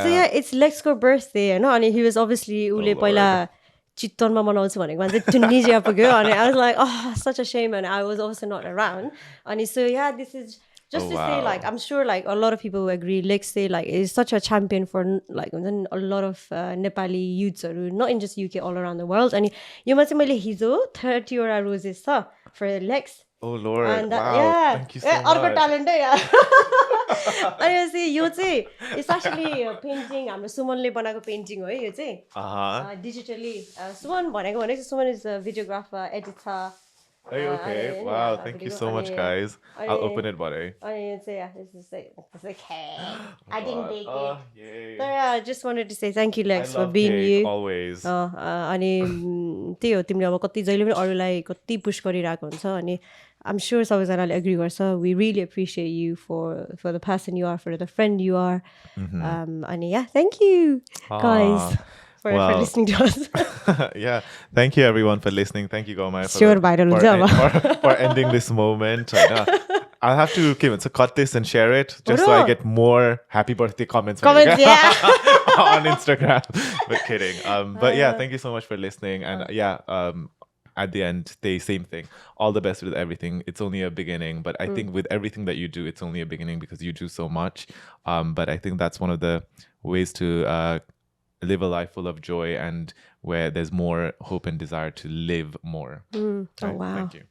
so yeah, it's Lexको birthday, and he was obviously ule Lord. पहिला चित्तवनमा मनाउँछु भनेको मान्छे Tunisia पुग्यो. And I was like, oh, such a shame, and I was also not around. And so yeah, this is just Oh, to say, wow. like, I'm sure like a lot of people will agree. Lex say like is such a champion for like a lot of Nepali youths, not in just UK, all around the world. And you must मैले हिजो 30 वटा roses छ for Lex. Oh Lord! And Wow! yeah, Thank you so अर्को much. talent है यार. अनि चाहिँ यो चाहिँ it's actually painting. हाम्रो सुमनले बनाएको painting हो है यो चाहिँ. Digitally. Suman भनेको Suman is a videographer, editor. Hey, okay. Wow! Thank you so much, guys. I'll open it, buddy. अनि यो चाहिँ it's like hey, I didn't bake it. Yay! So yeah, I just wanted to say thank you Lex I for love being cake, you. always. अनि त्यही हो तिमीले अब कति जहिले पनि अरूलाई कति पुश गरिरहेको हुन्छ अनि I'm sure सबैजनाले agree गर्छ. We really appreciate you for the person you are, for the friend you are. And yeah, thank you guys for listening to us. Yeah, thank you everyone for listening. Thank you, Gaumaya, Sure, viral for ending this moment. I'll have to cut this and share it just so I get more happy birthday comments Yeah. on Instagram. But kidding. But yeah, thank you so much for listening. And at the end, the same thing. All the best with everything. It's only a beginning, but I think with everything that you do, it's only a beginning because you do so much. But I think that's one of the ways to live a life full of joy and where there's more hope and desire to live more. Oh, wow. Thank you.